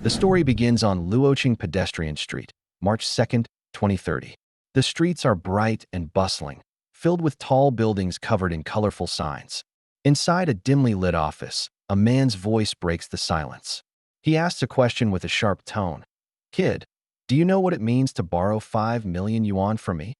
The story begins on Luoqing Pedestrian Street, March 2nd, 2030. The streets are bright and bustling, filled with tall buildings covered in colorful signs. Inside a dimly lit office, a man's voice breaks the silence. He asks a question with a sharp tone. "Kid, do you know what it means to borrow 5 million yuan from me?"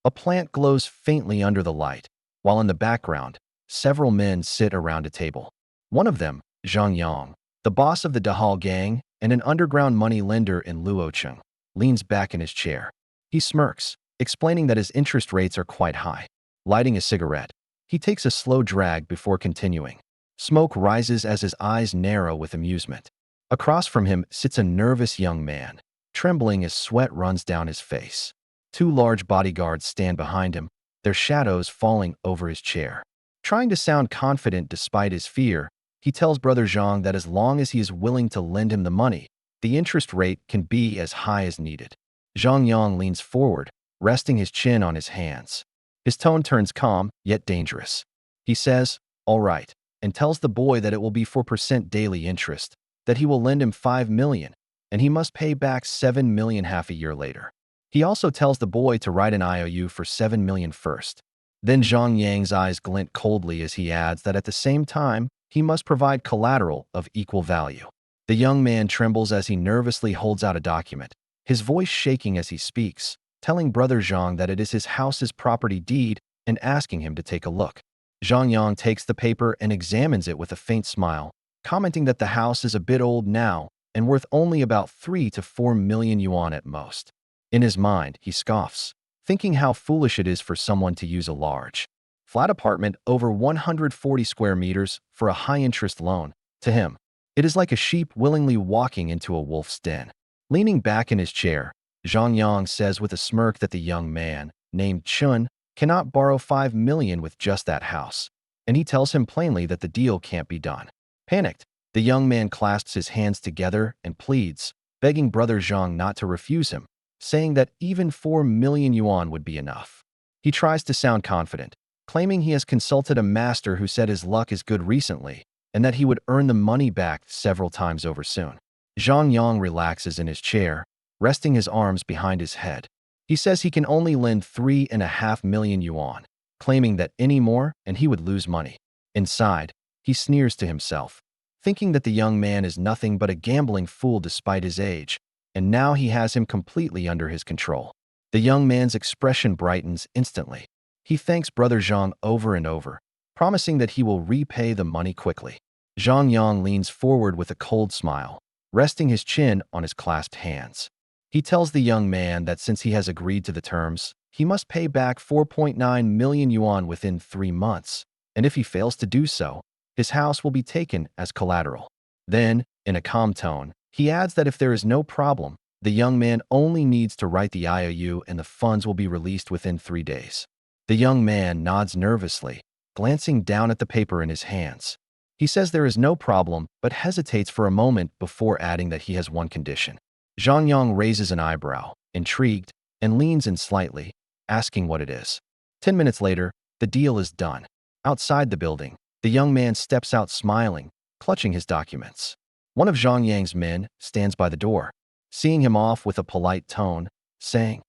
A plant glows faintly under the light, while in the background, several men sit around a table. One of them, Zhang Yang, the boss of the Dahal gang and an underground money lender in Luocheng, leans back in his chair. He smirks, explaining that his interest rates are quite high. Lighting a cigarette, he takes a slow drag before continuing. Smoke rises as his eyes narrow with amusement. Across from him sits a nervous young man, trembling as sweat runs down his face. Two large bodyguards stand behind him, their shadows falling over his chair. Trying to sound confident despite his fear, he tells Brother Zhang that as long as he is willing to lend him the money, the interest rate can be as high as needed. Zhang Yang leans forward, resting his chin on his hands. His tone turns calm, yet dangerous. He says, "All right," and tells the boy that it will be 4% daily interest, that he will lend him 5 million, and he must pay back 7 million half a year later. He also tells the boy to write an IOU for 7 million first. Then Zhang Yang's eyes glint coldly as he adds that at the same time, he must provide collateral of equal value. The young man trembles as he nervously holds out a document, his voice shaking as he speaks, telling Brother Zhang that it is his house's property deed and asking him to take a look. Zhang Yang takes the paper and examines it with a faint smile, commenting that the house is a bit old now and worth only about 3 to 4 million yuan at most. In his mind, he scoffs, thinking how foolish it is for someone to use a large, flat apartment over 140 square meters for a high-interest loan. To him, it is like a sheep willingly walking into a wolf's den. Leaning back in his chair, Zhang Yang says with a smirk that the young man, named Chun, cannot borrow 5 million with just that house, and he tells him plainly that the deal can't be done. Panicked, the young man clasps his hands together and pleads, begging Brother Zhang not to refuse him, saying that even 4 million yuan would be enough. He tries to sound confident, claiming he has consulted a master who said his luck is good recently and that he would earn the money back several times over soon. Zhang Yang relaxes in his chair, resting his arms behind his head. He says he can only lend 3.5 million yuan, claiming that any more and he would lose money. Inside, he sneers to himself, thinking that the young man is nothing but a gambling fool despite his age, and now he has him completely under his control. The young man's expression brightens instantly. He thanks Brother Zhang over and over, promising that he will repay the money quickly. Zhang Yang leans forward with a cold smile, resting his chin on his clasped hands. He tells the young man that since he has agreed to the terms, he must pay back 4.9 million yuan within 3 months, and if he fails to do so, his house will be taken as collateral. Then, in a calm tone, he adds that if there is no problem, the young man only needs to write the IOU and the funds will be released within 3 days. The young man nods nervously, glancing down at the paper in his hands. He says there is no problem, but hesitates for a moment before adding that he has one condition. Zhang Yang raises an eyebrow, intrigued, and leans in slightly, asking what it is. 10 minutes later, the deal is done. Outside the building, the young man steps out smiling, clutching his documents. One of Zhang Yang's men stands by the door, seeing him off with a polite tone, saying,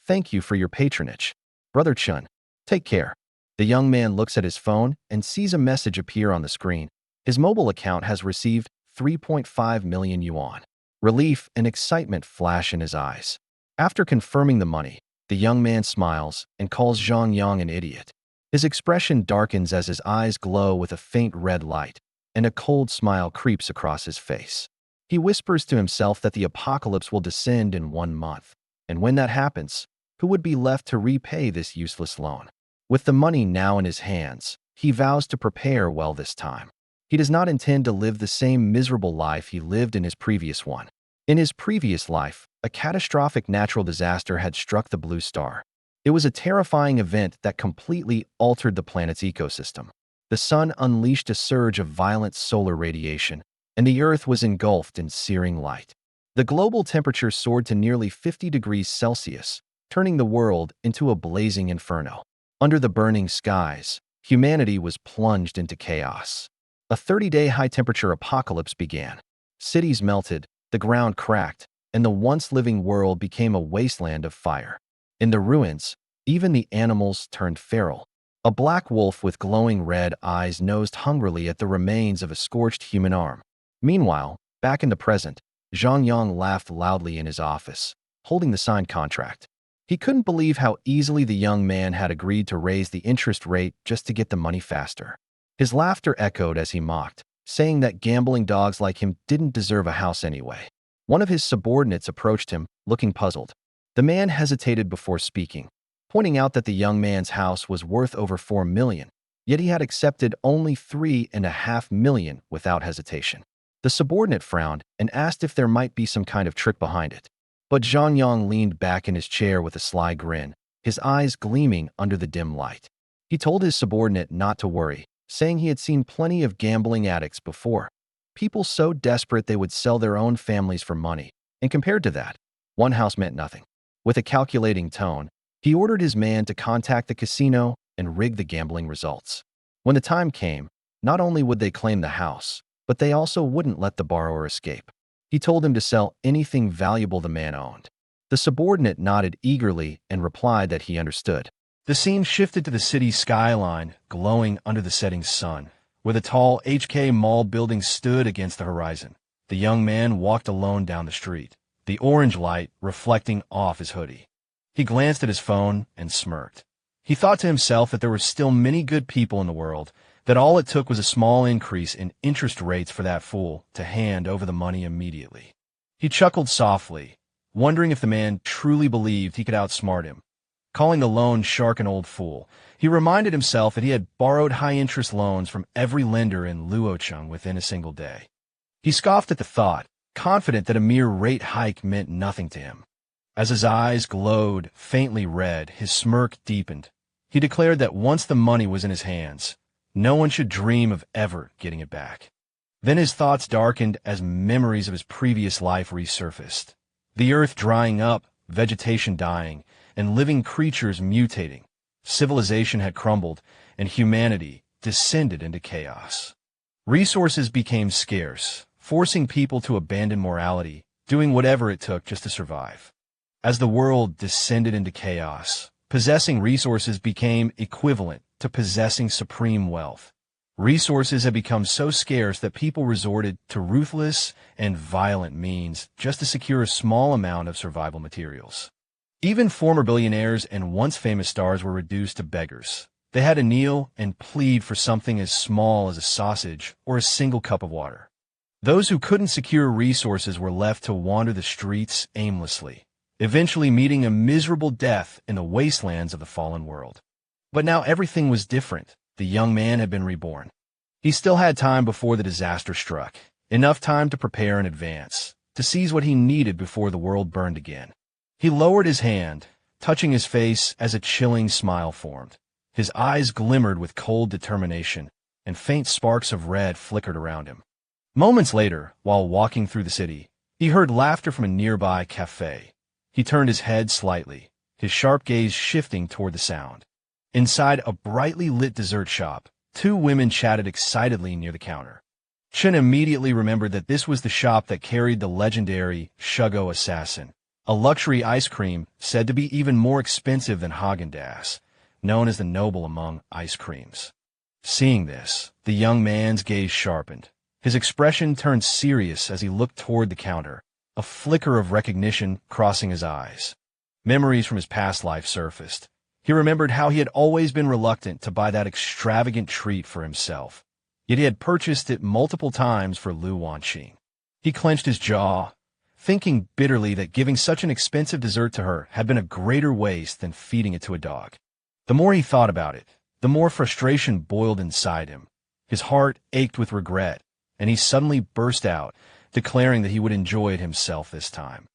"Thank you for your patronage. Brother Chun, take care." The young man looks at his phone and sees a message appear on the screen. His mobile account has received 3.5 million yuan. Relief and excitement flash in his eyes. After confirming the money, the young man smiles and calls Zhang Yang an idiot. His expression darkens as his eyes glow with a faint red light, and a cold smile creeps across his face. He whispers to himself that the apocalypse will descend in 1 month, and when that happens, who would be left to repay this useless loan? With the money now in his hands, he vows to prepare well this time. He does not intend to live the same miserable life he lived in his previous one. In his previous life, a catastrophic natural disaster had struck the blue star. It was a terrifying event that completely altered the planet's ecosystem. The sun unleashed a surge of violent solar radiation, and the Earth was engulfed in searing light. The global temperature soared to nearly 50 degrees Celsius, turning the world into a blazing inferno. Under the burning skies, humanity was plunged into chaos. A 30-day high-temperature apocalypse began. Cities melted, The ground cracked, and the once living world became a wasteland of fire. In the ruins, even the animals turned feral. A black wolf with glowing red eyes nosed hungrily at the remains of a scorched human arm. Meanwhile, back in the present, Zhang Yang laughed loudly in his office, holding the signed contract. He couldn't believe how easily the young man had agreed to raise the interest rate just to get the money faster. His laughter echoed as he mocked, saying that gambling dogs like him didn't deserve a house anyway. One of his subordinates approached him, looking puzzled. The man hesitated before speaking, pointing out that the young man's house was worth over 4 million, yet he had accepted only 3.5 million without hesitation. The subordinate frowned and asked if there might be some kind of trick behind it. But Zhang Yang leaned back in his chair with a sly grin, his eyes gleaming under the dim light. He told his subordinate not to worry, saying he had seen plenty of gambling addicts before. People so desperate they would sell their own families for money, and compared to that, one house meant nothing. With a calculating tone, he ordered his man to contact the casino and rig the gambling results. When the time came, not only would they claim the house, but they also wouldn't let the borrower escape. He told him to sell anything valuable the man owned. The subordinate nodded eagerly and replied that he understood. The scene shifted to the city's skyline, glowing under the setting sun, where the tall HK Mall building stood against the horizon. The young man walked alone down the street, the orange light reflecting off his hoodie. He glanced at his phone and smirked. He thought to himself that there were still many good people in the world, that all it took was a small increase in interest rates for that fool to hand over the money immediately. He chuckled softly, wondering if the man truly believed he could outsmart him. Calling the loan shark an old fool, he reminded himself that he had borrowed high-interest loans from every lender in Luocheng within a single day. He scoffed at the thought, confident that a mere rate hike meant nothing to him. As his eyes glowed faintly red, his smirk deepened. He declared that once the money was in his hands, no one should dream of ever getting it back. Then his thoughts darkened as memories of his previous life resurfaced. The earth drying up, vegetation dying, and living creatures mutating. Civilization had crumbled, and humanity descended into chaos. Resources became scarce, forcing people to abandon morality, doing whatever it took just to survive. As the world descended into chaos, possessing resources became equivalent to possessing supreme wealth. Resources had become so scarce that people resorted to ruthless and violent means just to secure a small amount of survival materials. Even former billionaires and once famous stars were reduced to beggars. They had to kneel and plead for something as small as a sausage or a single cup of water. Those who couldn't secure resources were left to wander the streets aimlessly, eventually meeting a miserable death in the wastelands of the fallen world. But now everything was different. The young man had been reborn. He still had time before the disaster struck, enough time to prepare in advance, to seize what he needed before the world burned again. He lowered his hand, touching his face as a chilling smile formed. His eyes glimmered with cold determination, and faint sparks of red flickered around him. Moments later, while walking through the city, he heard laughter from a nearby cafe. He turned his head slightly, his sharp gaze shifting toward the sound. Inside a brightly lit dessert shop, two women chatted excitedly near the counter. Chen immediately remembered that this was the shop that carried the legendary Shugo Assassin, a luxury ice cream said to be even more expensive than Häagen-Dazs, known as the noble among ice creams. Seeing this, the young man's gaze sharpened. His expression turned serious as he looked toward the counter, a flicker of recognition crossing his eyes. Memories from his past life surfaced. He remembered how he had always been reluctant to buy that extravagant treat for himself, yet he had purchased it multiple times for Lu Wanqing. He clenched his jaw, thinking bitterly that giving such an expensive dessert to her had been a greater waste than feeding it to a dog. The more he thought about it, the more frustration boiled inside him. His heart ached with regret, and he suddenly burst out, declaring that he would enjoy it himself this time.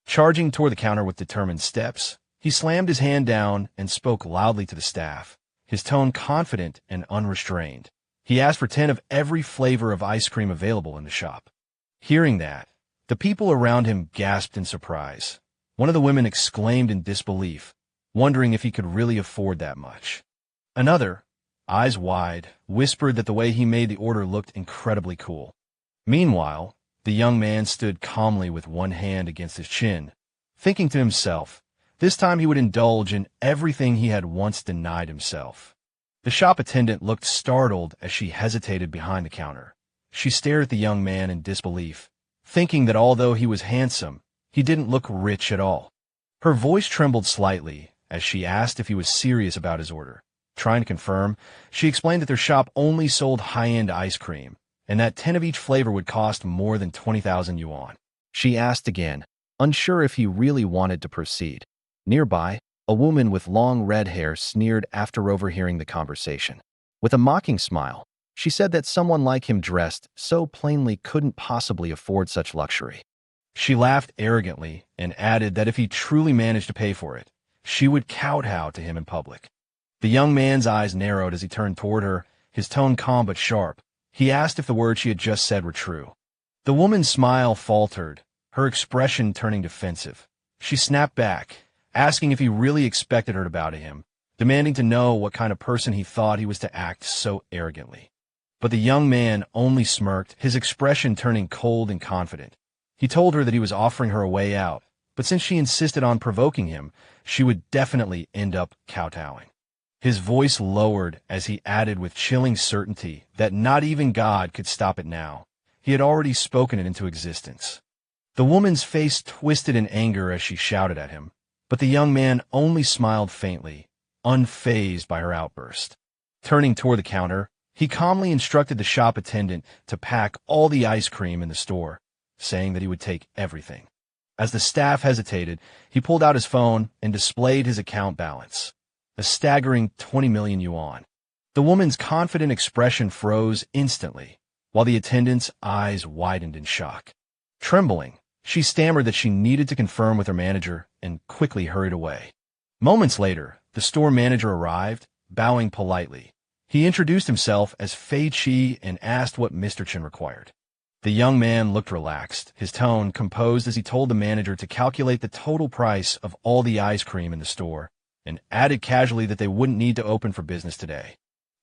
Charging toward the counter with determined steps, he slammed his hand down and spoke loudly to the staff, his tone confident and unrestrained. He asked for 10 of every flavor of ice cream available in the shop. Hearing that, the people around him gasped in surprise. One of the women exclaimed in disbelief, wondering if he could really afford that much. Another, eyes wide, whispered that the way he made the order looked incredibly cool. Meanwhile, The young man stood calmly with one hand against his chin, thinking to himself, this time he would indulge in everything he had once denied himself. The shop attendant looked startled as she hesitated behind the counter. She stared at the young man in disbelief, thinking that although he was handsome, he didn't look rich at all. Her voice trembled slightly as she asked if he was serious about his order. Trying to confirm, she explained that their shop only sold high-end ice cream, and that 10 of each flavor would cost more than 20,000 yuan. She asked again, unsure if he really wanted to proceed. Nearby, a woman with long red hair sneered after overhearing the conversation. With a mocking smile, she said that someone like him dressed so plainly couldn't possibly afford such luxury. She laughed arrogantly and added that if he truly managed to pay for it, she would kowtow to him in public. The young man's eyes narrowed as he turned toward her, his tone calm but sharp. He asked if the words she had just said were true. The woman's smile faltered, her expression turning defensive. She snapped back, asking if he really expected her to bow to him, demanding to know what kind of person he thought he was to act so arrogantly. But the young man only smirked, his expression turning cold and confident. He told her that he was offering her a way out, but since she insisted on provoking him, she would definitely end up kowtowing. His voice lowered as he added with chilling certainty that not even God could stop it now. He had already spoken it into existence. The woman's face twisted in anger as she shouted at him, but the young man only smiled faintly, unfazed by her outburst. Turning toward the counter, he calmly instructed the shop attendant to pack all the ice cream in the store, saying that he would take everything. As the staff hesitated, he pulled out his phone and displayed his account balance, a staggering 20 million yuan. The woman's confident expression froze instantly, while the attendant's eyes widened in shock. Trembling, she stammered that she needed to confirm with her manager and quickly hurried away. Moments later, the store manager arrived, bowing politely. He introduced himself as Fei Qi and asked what Mr. Chen required. The young man looked relaxed, his tone composed as he told the manager to calculate the total price of all the ice cream in the store, and added casually that they wouldn't need to open for business today.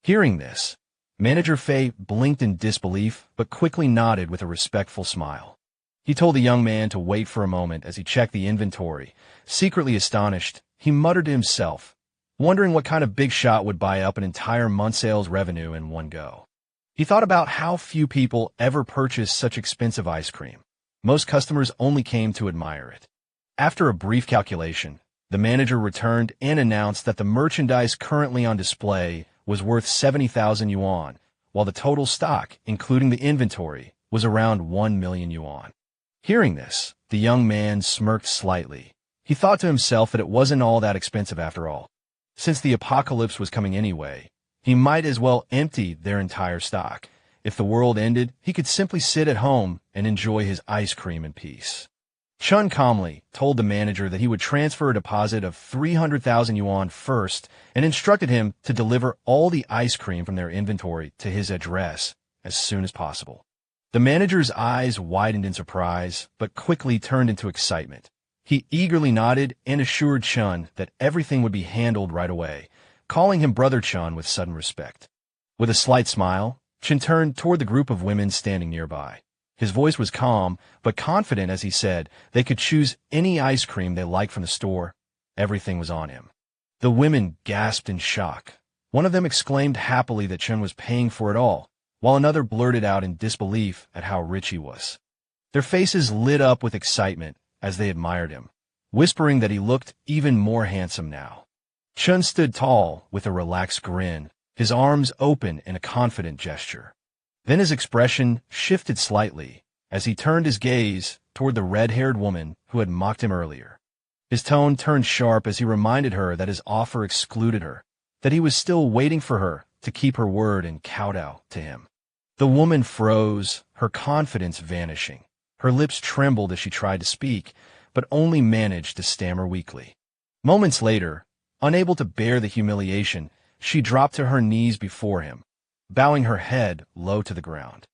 Hearing this, Manager Fei blinked in disbelief, but quickly nodded with a respectful smile. He told the young man to wait for a moment as he checked the inventory. Secretly astonished, he muttered to himself, wondering what kind of big shot would buy up an entire month's sales revenue in one go. He thought about how few people ever purchase such expensive ice cream. Most customers only came to admire it. After a brief calculation, the manager returned and announced that the merchandise currently on display was worth 70,000 yuan, while the total stock, including the inventory, was around 1 million yuan. Hearing this, the young man smirked slightly. He thought to himself that it wasn't all that expensive after all. Since the apocalypse was coming anyway, he might as well empty their entire stock. If the world ended, he could simply sit at home and enjoy his ice cream in peace. Chun calmly told the manager that he would transfer a deposit of 300,000 yuan first and instructed him to deliver all the ice cream from their inventory to his address as soon as possible. The manager's eyes widened in surprise, but quickly turned into excitement. He eagerly nodded and assured Chun that everything would be handled right away, calling him Brother Chun with sudden respect. With a slight smile, Chun turned toward the group of women standing nearby. His voice was calm, but confident as he said they could choose any ice cream they liked from the store. Everything was on him. The women gasped in shock. One of them exclaimed happily that Chun was paying for it all, while another blurted out in disbelief at how rich he was. Their faces lit up with excitement as they admired him, whispering that he looked even more handsome now. Chun stood tall with a relaxed grin, his arms open in a confident gesture. Then his expression shifted slightly as he turned his gaze toward the red-haired woman who had mocked him earlier. His tone turned sharp as he reminded her that his offer excluded her, that he was still waiting for her to keep her word and kowtow to him. The woman froze, her confidence vanishing. Her lips trembled as she tried to speak, but only managed to stammer weakly. Moments later, unable to bear the humiliation, she dropped to her knees before him, bowing her head low to the ground.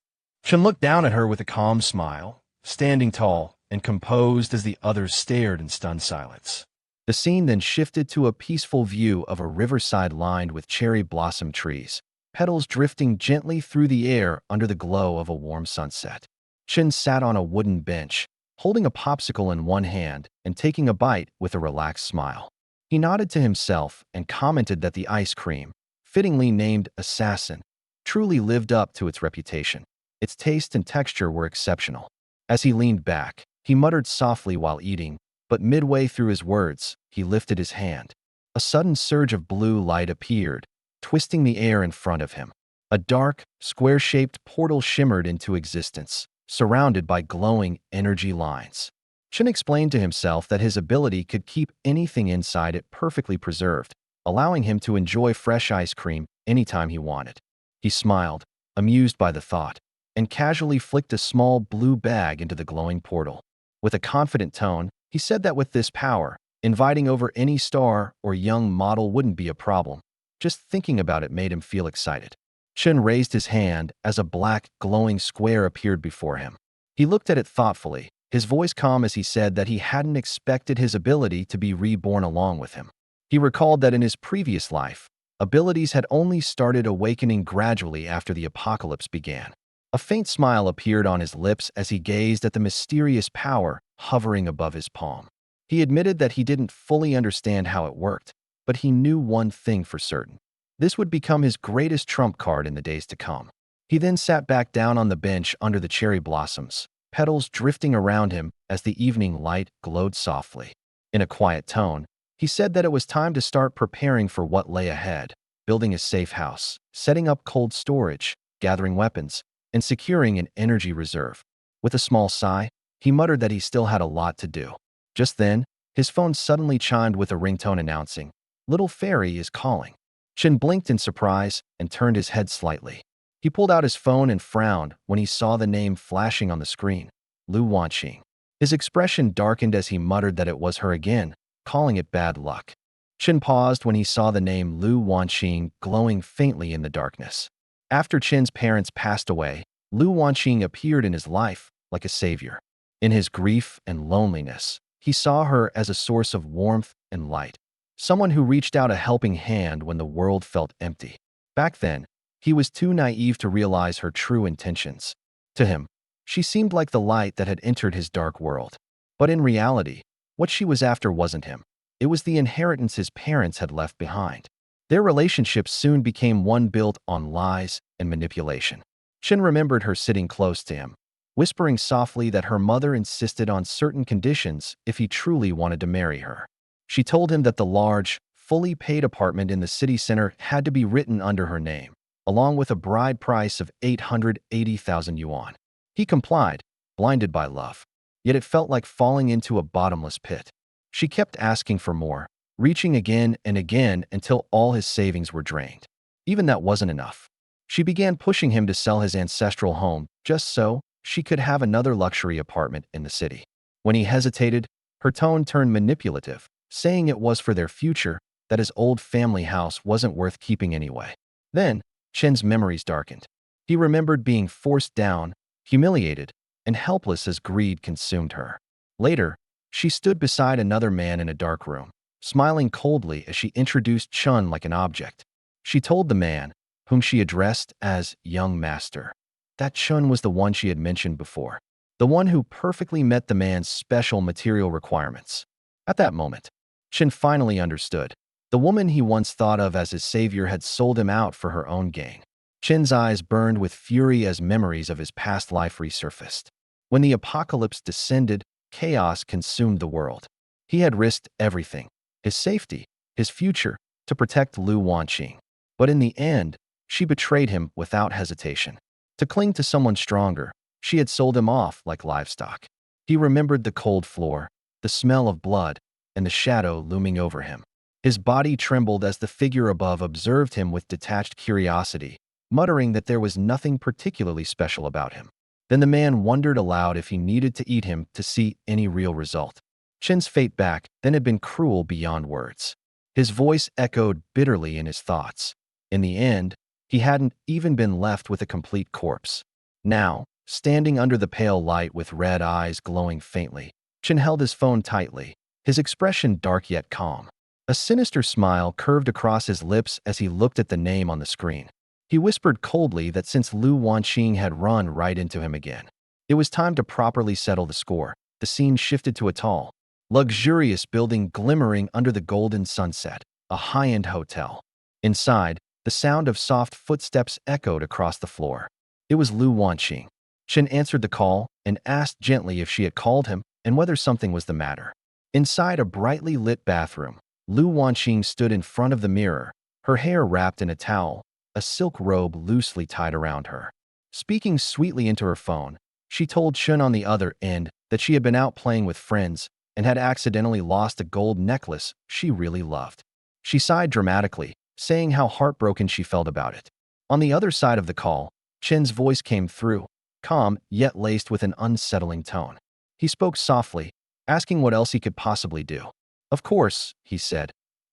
Chun looked down at her with a calm smile, standing tall and composed as the others stared in stunned silence. The scene then shifted to a peaceful view of a riverside lined with cherry blossom trees, petals drifting gently through the air under the glow of a warm sunset. Chin sat on a wooden bench, holding a popsicle in one hand and taking a bite with a relaxed smile. He nodded to himself and commented that the ice cream, fittingly named Assassin, truly lived up to its reputation. Its taste and texture were exceptional. As he leaned back, he muttered softly while eating, but midway through his words, he lifted his hand. A sudden surge of blue light appeared, twisting the air in front of him. A dark, square-shaped portal shimmered into existence, surrounded by glowing energy lines. Chin explained to himself that his ability could keep anything inside it perfectly preserved, allowing him to enjoy fresh ice cream anytime he wanted. He smiled, amused by the thought, and casually flicked a small blue bag into the glowing portal. With a confident tone, he said that with this power, inviting over any star or young model wouldn't be a problem. Just thinking about it made him feel excited. Chin raised his hand as a black, glowing square appeared before him. He looked at it thoughtfully, his voice calm as he said that he hadn't expected his ability to be reborn along with him. He recalled that in his previous life, abilities had only started awakening gradually after the apocalypse began. A faint smile appeared on his lips as he gazed at the mysterious power hovering above his palm. He admitted that he didn't fully understand how it worked, but he knew one thing for certain. This would become his greatest trump card in the days to come. He then sat back down on the bench under the cherry blossoms, petals drifting around him as the evening light glowed softly. In a quiet tone, he said that it was time to start preparing for what lay ahead, building a safe house, setting up cold storage, gathering weapons, and securing an energy reserve. With a small sigh, he muttered that he still had a lot to do. Just then, his phone suddenly chimed with a ringtone announcing, "Little Fairy is calling." Chin blinked in surprise and turned his head slightly. He pulled out his phone and frowned when he saw the name flashing on the screen, Lu Wanqing. His expression darkened as he muttered that it was her again, calling it bad luck. Chin paused when he saw the name Lu Wanqing glowing faintly in the darkness. After Chin's parents passed away, Lu Wanqing appeared in his life like a savior. In his grief and loneliness, he saw her as a source of warmth and light, someone who reached out a helping hand when the world felt empty. Back then, he was too naive to realize her true intentions. To him, she seemed like the light that had entered his dark world. But in reality, what she was after wasn't him. It was the inheritance his parents had left behind. Their relationship soon became one built on lies and manipulation. Chin remembered her sitting close to him, whispering softly that her mother insisted on certain conditions if he truly wanted to marry her. She told him that the large, fully paid apartment in the city center had to be written under her name, along with a bride price of 880,000 yuan. He complied, blinded by love. Yet it felt like falling into a bottomless pit. She kept asking for more, reaching again and again until all his savings were drained. Even that wasn't enough. She began pushing him to sell his ancestral home just so she could have another luxury apartment in the city. When he hesitated, her tone turned manipulative, saying it was for their future, that his old family house wasn't worth keeping anyway. Then, Chin's memories darkened. He remembered being forced down, humiliated, and helpless as greed consumed her. Later, she stood beside another man in a dark room, smiling coldly as she introduced Chun like an object. She told the man, whom she addressed as Young Master, that Chun was the one she had mentioned before, the one who perfectly met the man's special material requirements. At that moment, Chin finally understood. The woman he once thought of as his savior had sold him out for her own gain. Chin's eyes burned with fury as memories of his past life resurfaced. When the apocalypse descended, chaos consumed the world. He had risked everything, his safety, his future, to protect Lu Wanqing. But in the end, she betrayed him without hesitation. To cling to someone stronger, she had sold him off like livestock. He remembered the cold floor, the smell of blood, and the shadow looming over him. His body trembled as the figure above observed him with detached curiosity, muttering that there was nothing particularly special about him. Then the man wondered aloud if he needed to eat him to see any real result. Chin's fate back then had been cruel beyond words. His voice echoed bitterly in his thoughts. In the end, he hadn't even been left with a complete corpse. Now, standing under the pale light with red eyes glowing faintly, Chin held his phone tightly, his expression dark yet calm. A sinister smile curved across his lips as he looked at the name on the screen. He whispered coldly that since Lu Wanqing had run right into him again, It was time to properly settle the score. The scene shifted to a tall, luxurious building glimmering under the golden sunset, a high-end hotel. Inside, the sound of soft footsteps echoed across the floor. It was Lu Wanqing. Chen answered the call and asked gently if she had called him and whether something was the matter. Inside a brightly lit bathroom, Lu Wanqing stood in front of the mirror, her hair wrapped in a towel, a silk robe loosely tied around her. Speaking sweetly into her phone, she told Chen on the other end that she had been out playing with friends and had accidentally lost a gold necklace she really loved. She sighed dramatically, saying how heartbroken she felt about it. On the other side of the call, Chen's voice came through, calm yet laced with an unsettling tone. He spoke softly, asking what else he could possibly do. "Of course," he said,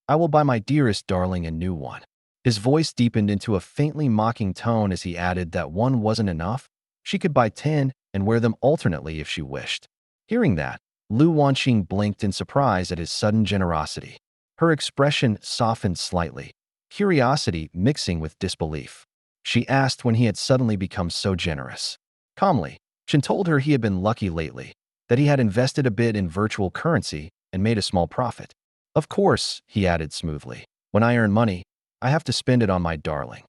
"I will buy my dearest darling a new one." His voice deepened into a faintly mocking tone as he added that one wasn't enough. She could buy 10 and wear them alternately if she wished. Hearing that, Lu Wanqing blinked in surprise at his sudden generosity. Her expression softened slightly, curiosity mixing with disbelief. She asked when he had suddenly become so generous. Calmly, Chen told her he had been lucky lately, that he had invested a bit in virtual currency and made a small profit. "Of course," he added smoothly, "when I earn money, I have to spend it on my darling."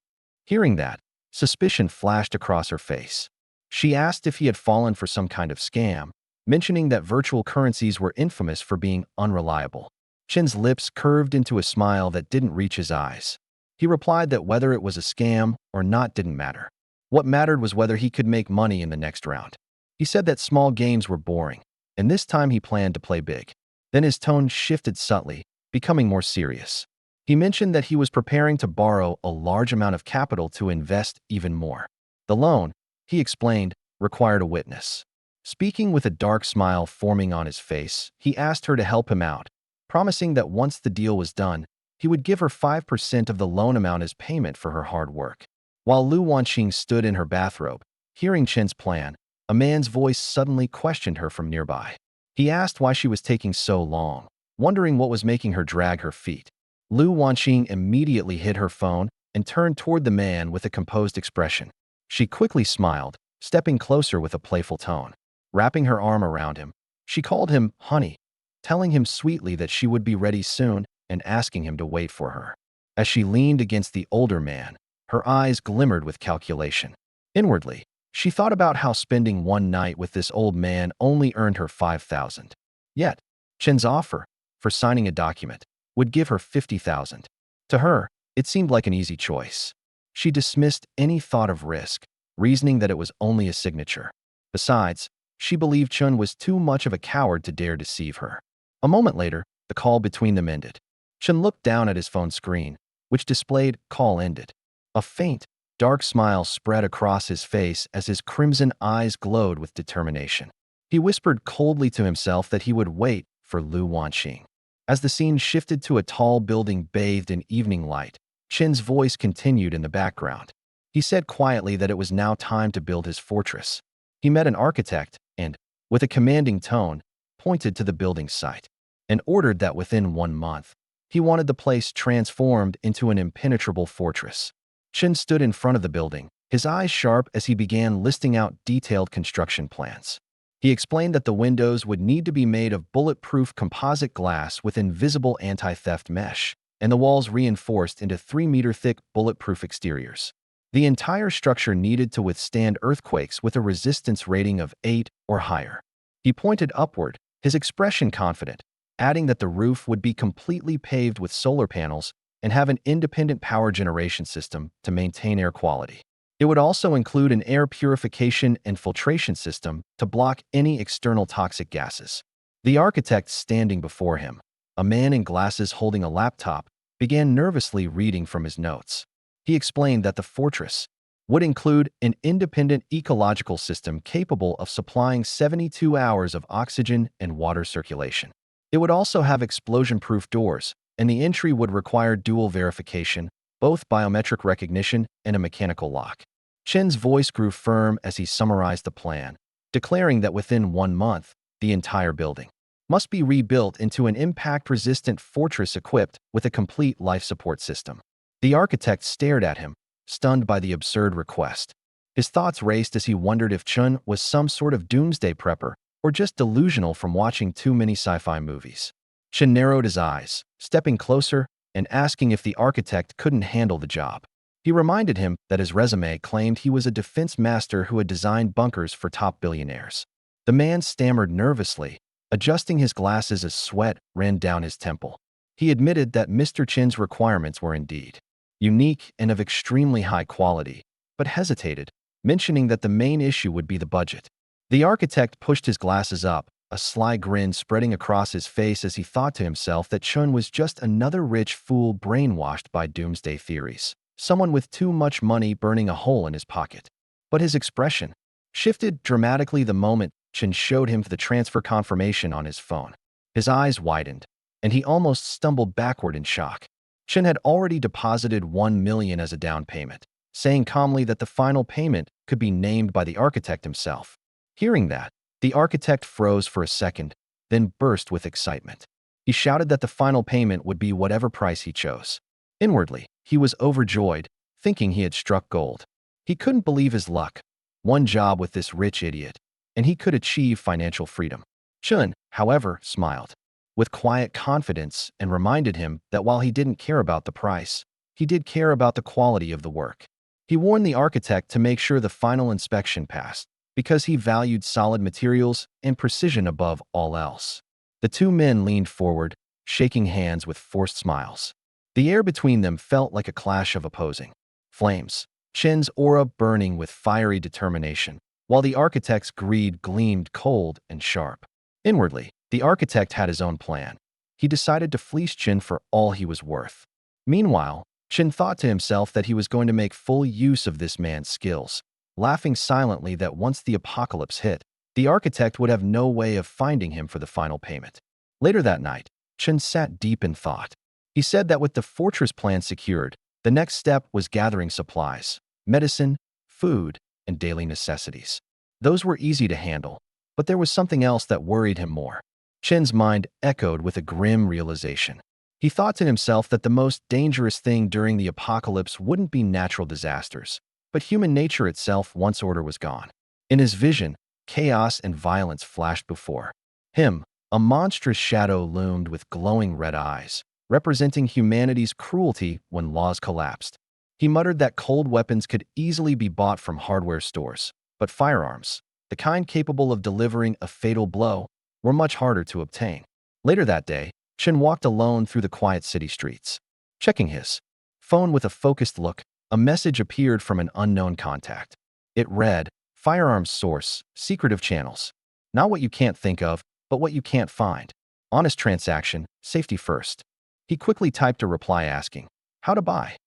Hearing that, suspicion flashed across her face. She asked if he had fallen for some kind of scam, mentioning that virtual currencies were infamous for being unreliable. Chen's lips curved into a smile that didn't reach his eyes. He replied that whether it was a scam or not didn't matter. What mattered was whether he could make money in the next round. He said that small games were boring, and this time he planned to play big. Then his tone shifted subtly, becoming more serious. He mentioned that he was preparing to borrow a large amount of capital to invest even more. The loan, he explained, required a witness. Speaking with a dark smile forming on his face, he asked her to help him out, promising that once the deal was done, he would give her 5% of the loan amount as payment for her hard work. While Lu Wanqing stood in her bathrobe, hearing Chen's plan, a man's voice suddenly questioned her from nearby. He asked why she was taking so long, wondering what was making her drag her feet. Lu Wanqing immediately hid her phone and turned toward the man with a composed expression. She quickly smiled, stepping closer with a playful tone. Wrapping her arm around him, she called him honey, telling him sweetly that she would be ready soon and asking him to wait for her. As she leaned against the older man, her eyes glimmered with calculation. Inwardly, she thought about how spending one night with this old man only earned her 5,000. Yet, Chen's offer, for signing a document, would give her 50,000. To her, it seemed like an easy choice. She dismissed any thought of risk, reasoning that it was only a signature. Besides, she believed Chen was too much of a coward to dare deceive her. A moment later, the call between them ended. Chen looked down at his phone screen, which displayed "call ended." A faint, dark smile spread across his face as his crimson eyes glowed with determination. He whispered coldly to himself that he would wait for Lu Wanqing. As the scene shifted to a tall building bathed in evening light, Chen's voice continued in the background. He said quietly that it was now time to build his fortress. He met an architect and, with a commanding tone, pointed to the building site and ordered that within 1 month, he wanted the place transformed into an impenetrable fortress. Chen stood in front of the building, his eyes sharp as he began listing out detailed construction plans. He explained that the windows would need to be made of bulletproof composite glass with invisible anti-theft mesh, and the walls reinforced into 3-meter-thick bulletproof exteriors. The entire structure needed to withstand earthquakes with a resistance rating of 8 or higher. He pointed upward, his expression confident, adding that the roof would be completely paved with solar panels and have an independent power generation system to maintain air quality. It would also include an air purification and filtration system to block any external toxic gases. The architect standing before him, a man in glasses holding a laptop, began nervously reading from his notes. He explained that the fortress would include an independent ecological system capable of supplying 72 hours of oxygen and water circulation. It would also have explosion-proof doors, and the entry would require dual verification, both biometric recognition and a mechanical lock. Chen's voice grew firm as he summarized the plan, declaring that within 1 month, the entire building must be rebuilt into an impact-resistant fortress equipped with a complete life support system. The architect stared at him, stunned by the absurd request. His thoughts raced as he wondered if Chun was some sort of doomsday prepper or just delusional from watching too many sci-fi movies. Chun narrowed his eyes, stepping closer and asking if the architect couldn't handle the job. He reminded him that his resume claimed he was a defense master who had designed bunkers for top billionaires. The man stammered nervously, adjusting his glasses as sweat ran down his temple. He admitted that Mr. Chin's requirements were indeed unique and of extremely high quality, but hesitated, mentioning that the main issue would be the budget. The architect pushed his glasses up, a sly grin spreading across his face as he thought to himself that Chun was just another rich fool brainwashed by doomsday theories, someone with too much money burning a hole in his pocket. But his expression shifted dramatically the moment Chun showed him the transfer confirmation on his phone. His eyes widened, and he almost stumbled backward in shock. Chun had already deposited 1 million as a down payment, saying calmly that the final payment could be named by the architect himself. Hearing that, the architect froze for a second, then burst with excitement. He shouted that the final payment would be whatever price he chose. Inwardly, he was overjoyed, thinking he had struck gold. He couldn't believe his luck. One job with this rich idiot, and he could achieve financial freedom. Chun, however, smiled with quiet confidence and reminded him that while he didn't care about the price, he did care about the quality of the work. He warned the architect to make sure the final inspection passed, because he valued solid materials and precision above all else. The two men leaned forward, shaking hands with forced smiles. The air between them felt like a clash of opposing flames, Chin's aura burning with fiery determination, while the architect's greed gleamed cold and sharp. Inwardly, the architect had his own plan. He decided to fleece Chin for all he was worth. Meanwhile, Chin thought to himself that he was going to make full use of this man's skills, laughing silently that once the apocalypse hit, the architect would have no way of finding him for the final payment. Later that night, Chin sat deep in thought. He said that with the fortress plan secured, the next step was gathering supplies, medicine, food, and daily necessities. Those were easy to handle, but there was something else that worried him more. Chin's mind echoed with a grim realization. He thought to himself that the most dangerous thing during the apocalypse wouldn't be natural disasters, but human nature itself once order was gone. In his vision, chaos and violence flashed before him. A monstrous shadow loomed with glowing red eyes, representing humanity's cruelty when laws collapsed. He muttered that cold weapons could easily be bought from hardware stores, but firearms, the kind capable of delivering a fatal blow, were much harder to obtain. Later that day, Chin walked alone through the quiet city streets. Checking his phone with a focused look, a message appeared from an unknown contact. It read, "Firearms source, secretive channels. Not what you can't think of, but what you can't find. Honest transaction, safety first." He quickly typed a reply asking, "How to buy?"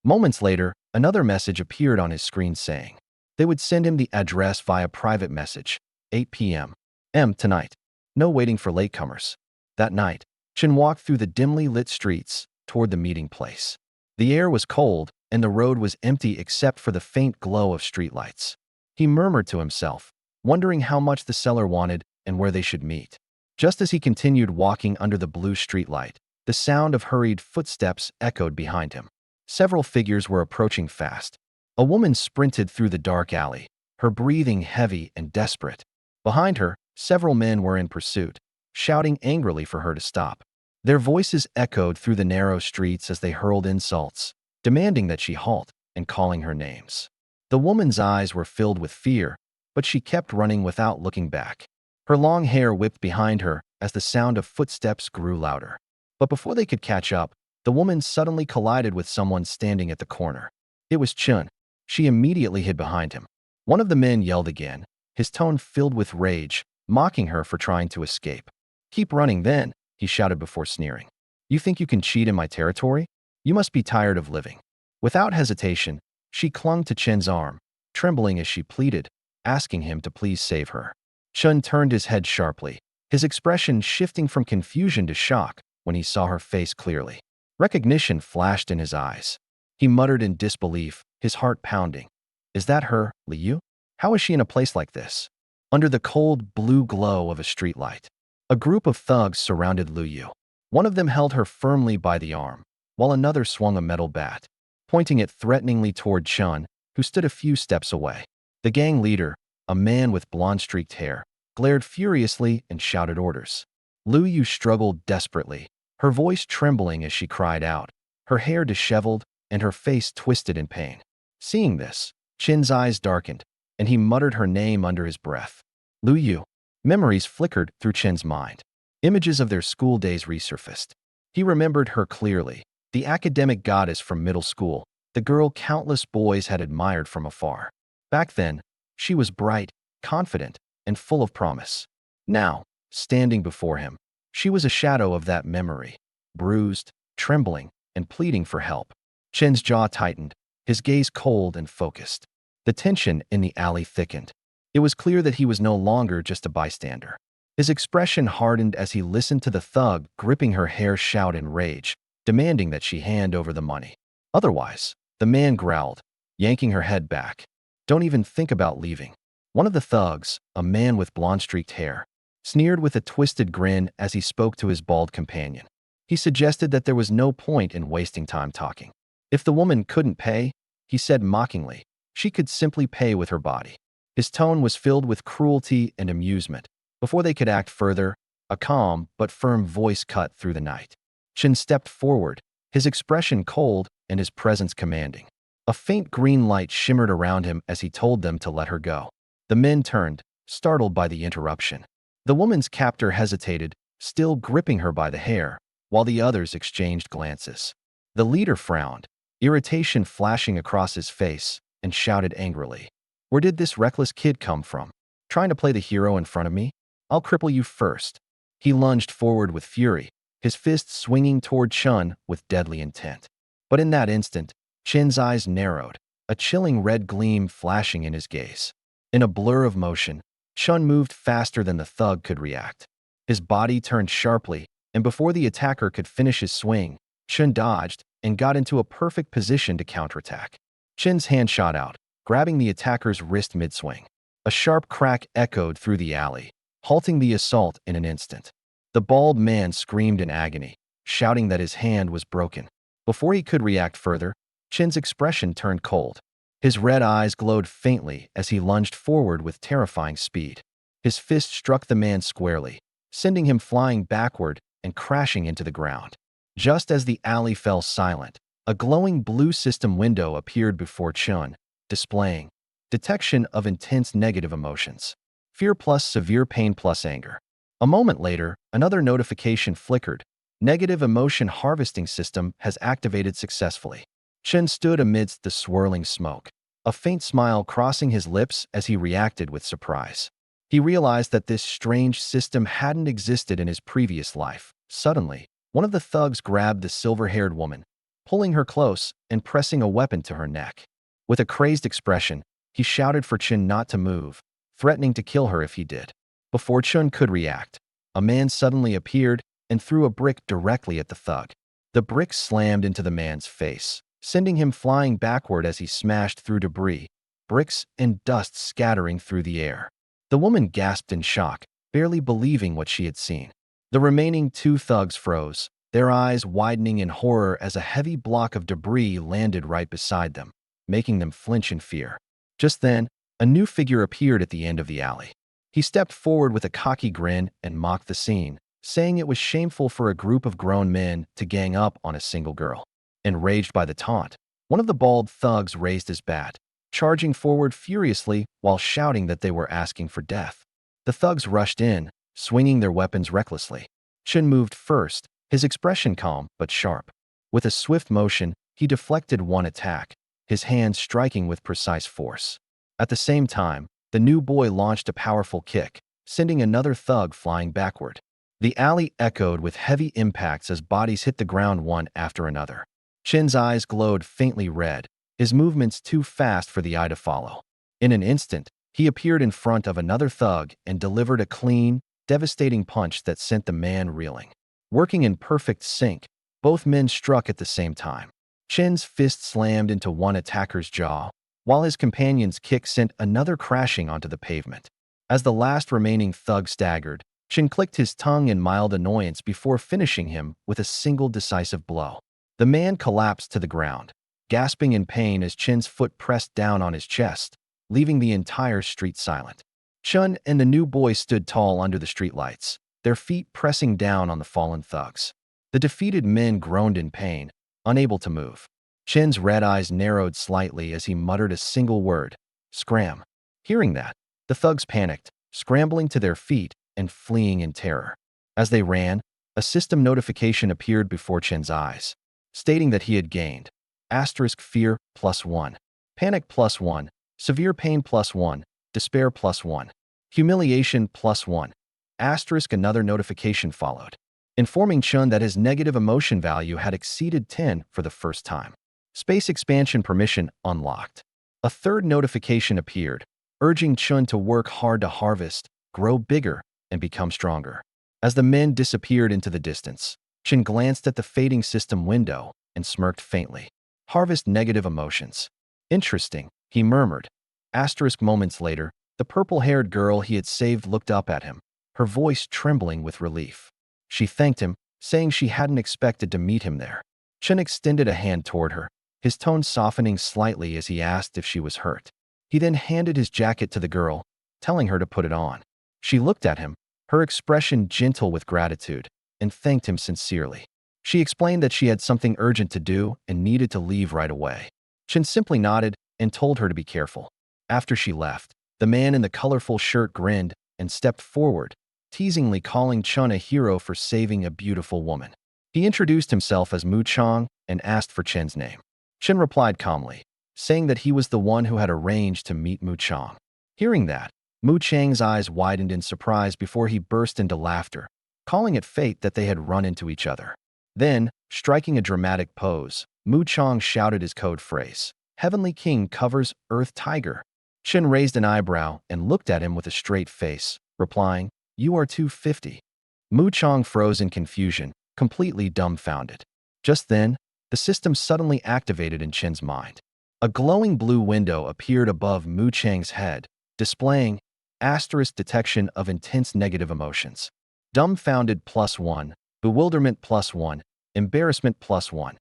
Moments later, another message appeared on his screen saying they would send him the address via private message, 8 p.m. tonight. No waiting for latecomers. That night, Chin walked through the dimly lit streets toward the meeting place. The air was cold, and the road was empty except for the faint glow of streetlights. He murmured to himself, wondering how much the seller wanted and where they should meet. Just as he continued walking under the blue streetlight, the sound of hurried footsteps echoed behind him. Several figures were approaching fast. A woman sprinted through the dark alley, her breathing heavy and desperate. Behind her, several men were in pursuit, shouting angrily for her to stop. Their voices echoed through the narrow streets as they hurled insults, demanding that she halt and calling her names. The woman's eyes were filled with fear, but she kept running without looking back. Her long hair whipped behind her as the sound of footsteps grew louder. But before they could catch up, the woman suddenly collided with someone standing at the corner. It was Chun. She immediately hid behind him. One of the men yelled again, his tone filled with rage, mocking her for trying to escape. "Keep running then," he shouted before sneering. "You think you can cheat in my territory? You must be tired of living." Without hesitation, she clung to Chen's arm, trembling as she pleaded, asking him to please save her. Chun turned his head sharply, his expression shifting from confusion to shock when he saw her face clearly. Recognition flashed in his eyes. He muttered in disbelief, his heart pounding. "Is that her, Liu? How is she in a place like this?" Under the cold blue glow of a streetlight, a group of thugs surrounded Liu. One of them held her firmly by the arm, while another swung a metal bat, pointing it threateningly toward Chun, who stood a few steps away. The gang leader, a man with blonde-streaked hair, glared furiously and shouted orders. Lu Yu struggled desperately, her voice trembling as she cried out, her hair disheveled and her face twisted in pain. Seeing this, Chin's eyes darkened, and he muttered her name under his breath. Lu Yu. Memories flickered through Chin's mind. Images of their school days resurfaced. He remembered her clearly, the academic goddess from middle school, the girl countless boys had admired from afar. Back then, she was bright, confident, and full of promise. Now, standing before him, she was a shadow of that memory, bruised, trembling, and pleading for help. Chin's jaw tightened, his gaze cold and focused. The tension in the alley thickened. It was clear that he was no longer just a bystander. His expression hardened as he listened to the thug gripping her hair shout in rage, demanding that she hand over the money. Otherwise, the man growled, yanking her head back. Don't even think about leaving. One of the thugs, a man with blonde-streaked hair, sneered with a twisted grin as he spoke to his bald companion. He suggested that there was no point in wasting time talking. If the woman couldn't pay, he said mockingly, she could simply pay with her body. His tone was filled with cruelty and amusement. Before they could act further, a calm but firm voice cut through the night. Chin stepped forward, his expression cold and his presence commanding. A faint green light shimmered around him as he told them to let her go. The men turned, startled by the interruption. The woman's captor hesitated, still gripping her by the hair, while the others exchanged glances. The leader frowned, irritation flashing across his face, and shouted angrily, "Where did this reckless kid come from? Trying to play the hero in front of me? I'll cripple you first." He lunged forward with fury, his fists swinging toward Chun with deadly intent. But in that instant, Chin's eyes narrowed, a chilling red gleam flashing in his gaze. In a blur of motion, Chun moved faster than the thug could react. His body turned sharply, and before the attacker could finish his swing, Chun dodged and got into a perfect position to counterattack. Chin's hand shot out, grabbing the attacker's wrist mid-swing. A sharp crack echoed through the alley, halting the assault in an instant. The bald man screamed in agony, shouting that his hand was broken. Before he could react further, Chin's expression turned cold. His red eyes glowed faintly as he lunged forward with terrifying speed. His fist struck the man squarely, sending him flying backward and crashing into the ground. Just as the alley fell silent, a glowing blue system window appeared before Chun, displaying detection of intense negative emotions. Fear plus severe pain plus anger. A moment later, another notification flickered. Negative emotion harvesting system has activated successfully. Chen stood amidst the swirling smoke, a faint smile crossing his lips as he reacted with surprise. He realized that this strange system hadn't existed in his previous life. Suddenly, one of the thugs grabbed the silver-haired woman, pulling her close and pressing a weapon to her neck. With a crazed expression, he shouted for Chen not to move, threatening to kill her if he did. Before Chun could react, a man suddenly appeared and threw a brick directly at the thug. The brick slammed into the man's face, sending him flying backward as he smashed through debris, bricks and dust scattering through the air. The woman gasped in shock, barely believing what she had seen. The remaining two thugs froze, their eyes widening in horror as a heavy block of debris landed right beside them, making them flinch in fear. Just then, a new figure appeared at the end of the alley. He stepped forward with a cocky grin and mocked the scene, saying it was shameful for a group of grown men to gang up on a single girl. Enraged by the taunt, one of the bald thugs raised his bat, charging forward furiously while shouting that they were asking for death. The thugs rushed in, swinging their weapons recklessly. Chen moved first, his expression calm but sharp. With a swift motion, he deflected one attack, his hand striking with precise force. At the same time, the new boy launched a powerful kick, sending another thug flying backward. The alley echoed with heavy impacts as bodies hit the ground one after another. Chin's eyes glowed faintly red, his movements too fast for the eye to follow. In an instant, he appeared in front of another thug and delivered a clean, devastating punch that sent the man reeling. Working in perfect sync, both men struck at the same time. Chin's fist slammed into one attacker's jaw, while his companion's kick sent another crashing onto the pavement. As the last remaining thug staggered, Chin clicked his tongue in mild annoyance before finishing him with a single decisive blow. The man collapsed to the ground, gasping in pain as Chen's foot pressed down on his chest, leaving the entire street silent. Chun and the new boy stood tall under the streetlights, their feet pressing down on the fallen thugs. The defeated men groaned in pain, unable to move. Chen's red eyes narrowed slightly as he muttered a single word, "Scram." Hearing that, the thugs panicked, scrambling to their feet and fleeing in terror. As they ran, a system notification appeared before Chen's eyes, stating that he had gained fear +1, panic +1, severe pain +1, despair +1, humiliation +1. Another notification followed, informing Chun that his negative emotion value had exceeded 10 for the first time. Space expansion permission unlocked. A third notification appeared, urging Chun to work hard to harvest, grow bigger, and become stronger. As the men disappeared into the distance, Chun glanced at the fading system window and smirked faintly. Harvest negative emotions. Interesting, he murmured. Moments later, the purple-haired girl he had saved looked up at him, her voice trembling with relief. She thanked him, saying she hadn't expected to meet him there. Chun extended a hand toward her, his tone softening slightly as he asked if she was hurt. He then handed his jacket to the girl, telling her to put it on. She looked at him, her expression gentle with gratitude, and thanked him sincerely. She explained that she had something urgent to do and needed to leave right away. Chun simply nodded and told her to be careful. After she left, the man in the colorful shirt grinned and stepped forward, teasingly calling Chun a hero for saving a beautiful woman. He introduced himself as Mu Chang and asked for Chen's name. Chen replied calmly, saying that he was the one who had arranged to meet Mu Chang. Hearing that, Mu Chang's eyes widened in surprise before he burst into laughter, calling it fate that they had run into each other. Then, striking a dramatic pose, Mu Chang shouted his code phrase, "Heavenly King covers Earth Tiger." Chen raised an eyebrow and looked at him with a straight face, replying, "You are 250. Mu Chang froze in confusion, completely dumbfounded. Just then, the system suddenly activated in Chen's mind. A glowing blue window appeared above Mu Chang's head, displaying detection of intense negative emotions. Dumbfounded +1, bewilderment +1, embarrassment +1.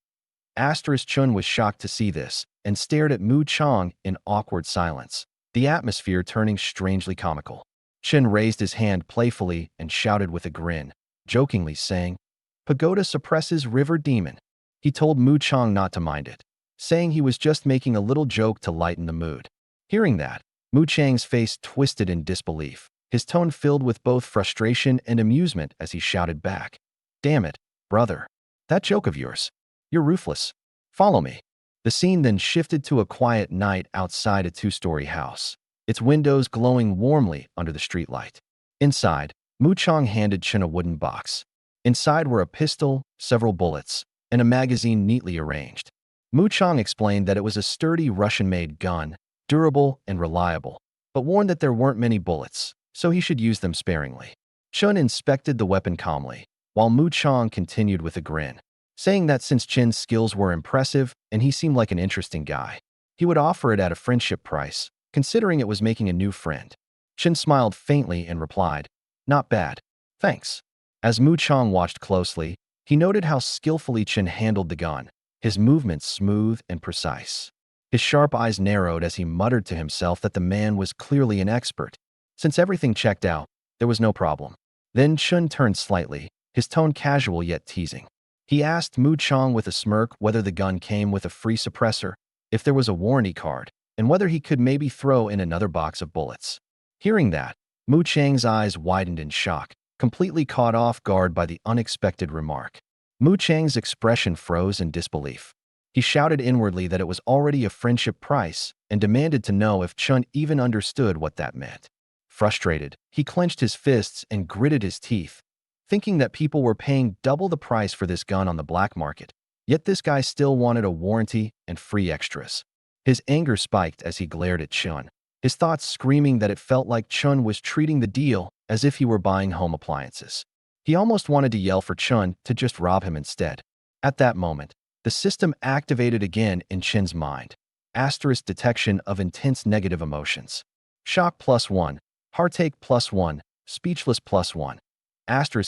Chun was shocked to see this and stared at Mu Chang in awkward silence, the atmosphere turning strangely comical. Chen raised his hand playfully and shouted with a grin, jokingly saying, "Pagoda suppresses river demon." He told Mu Chang not to mind it, saying he was just making a little joke to lighten the mood. Hearing that, Mu Chang's face twisted in disbelief, his tone filled with both frustration and amusement as he shouted back, "Damn it, brother. That joke of yours. You're ruthless. Follow me." The scene then shifted to a quiet night outside a two-story house, its windows glowing warmly under the streetlight. Inside, Mu Chang handed Chen a wooden box. Inside were a pistol, several bullets, and a magazine neatly arranged. Mu Chang explained that it was a sturdy Russian-made gun, durable and reliable, but warned that there weren't many bullets, so he should use them sparingly. Chen inspected the weapon calmly, while Mu Chang continued with a grin, saying that since Chen's skills were impressive and he seemed like an interesting guy, he would offer it at a friendship price, considering it was making a new friend. Chen smiled faintly and replied, "Not bad. Thanks." As Mu Chang watched closely, he noted how skillfully Chen handled the gun, his movements smooth and precise. His sharp eyes narrowed as he muttered to himself that the man was clearly an expert. Since everything checked out, there was no problem. Then Chen turned slightly, his tone casual yet teasing. He asked Mu Chang with a smirk whether the gun came with a free suppressor, if there was a warranty card, and whether he could maybe throw in another box of bullets. Hearing that, Mu Chang's eyes widened in shock, completely caught off guard by the unexpected remark. Mu Chang's expression froze in disbelief. He shouted inwardly that it was already a friendship price and demanded to know if Chun even understood what that meant. Frustrated, he clenched his fists and gritted his teeth, thinking that people were paying double the price for this gun on the black market. Yet this guy still wanted a warranty and free extras. His anger spiked as he glared at Chun, his thoughts screaming that it felt like Chun was treating the deal as if he were buying home appliances. He almost wanted to yell for Chun to just rob him instead. At that moment, the system activated again in Chen's mind. Detection of intense negative emotions. Shock +1, heartache +1, speechless +1.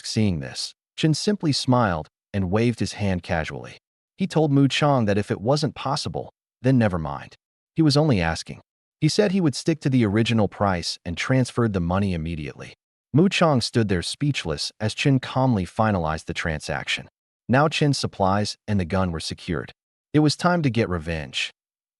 Seeing this, Chen simply smiled and waved his hand casually. He told Mu Chong that if it wasn't possible, then never mind. He was only asking. He said he would stick to the original price and transferred the money immediately. Mu Chong stood there speechless as Chen calmly finalized the transaction. Now Chen's supplies and the gun were secured. It was time to get revenge.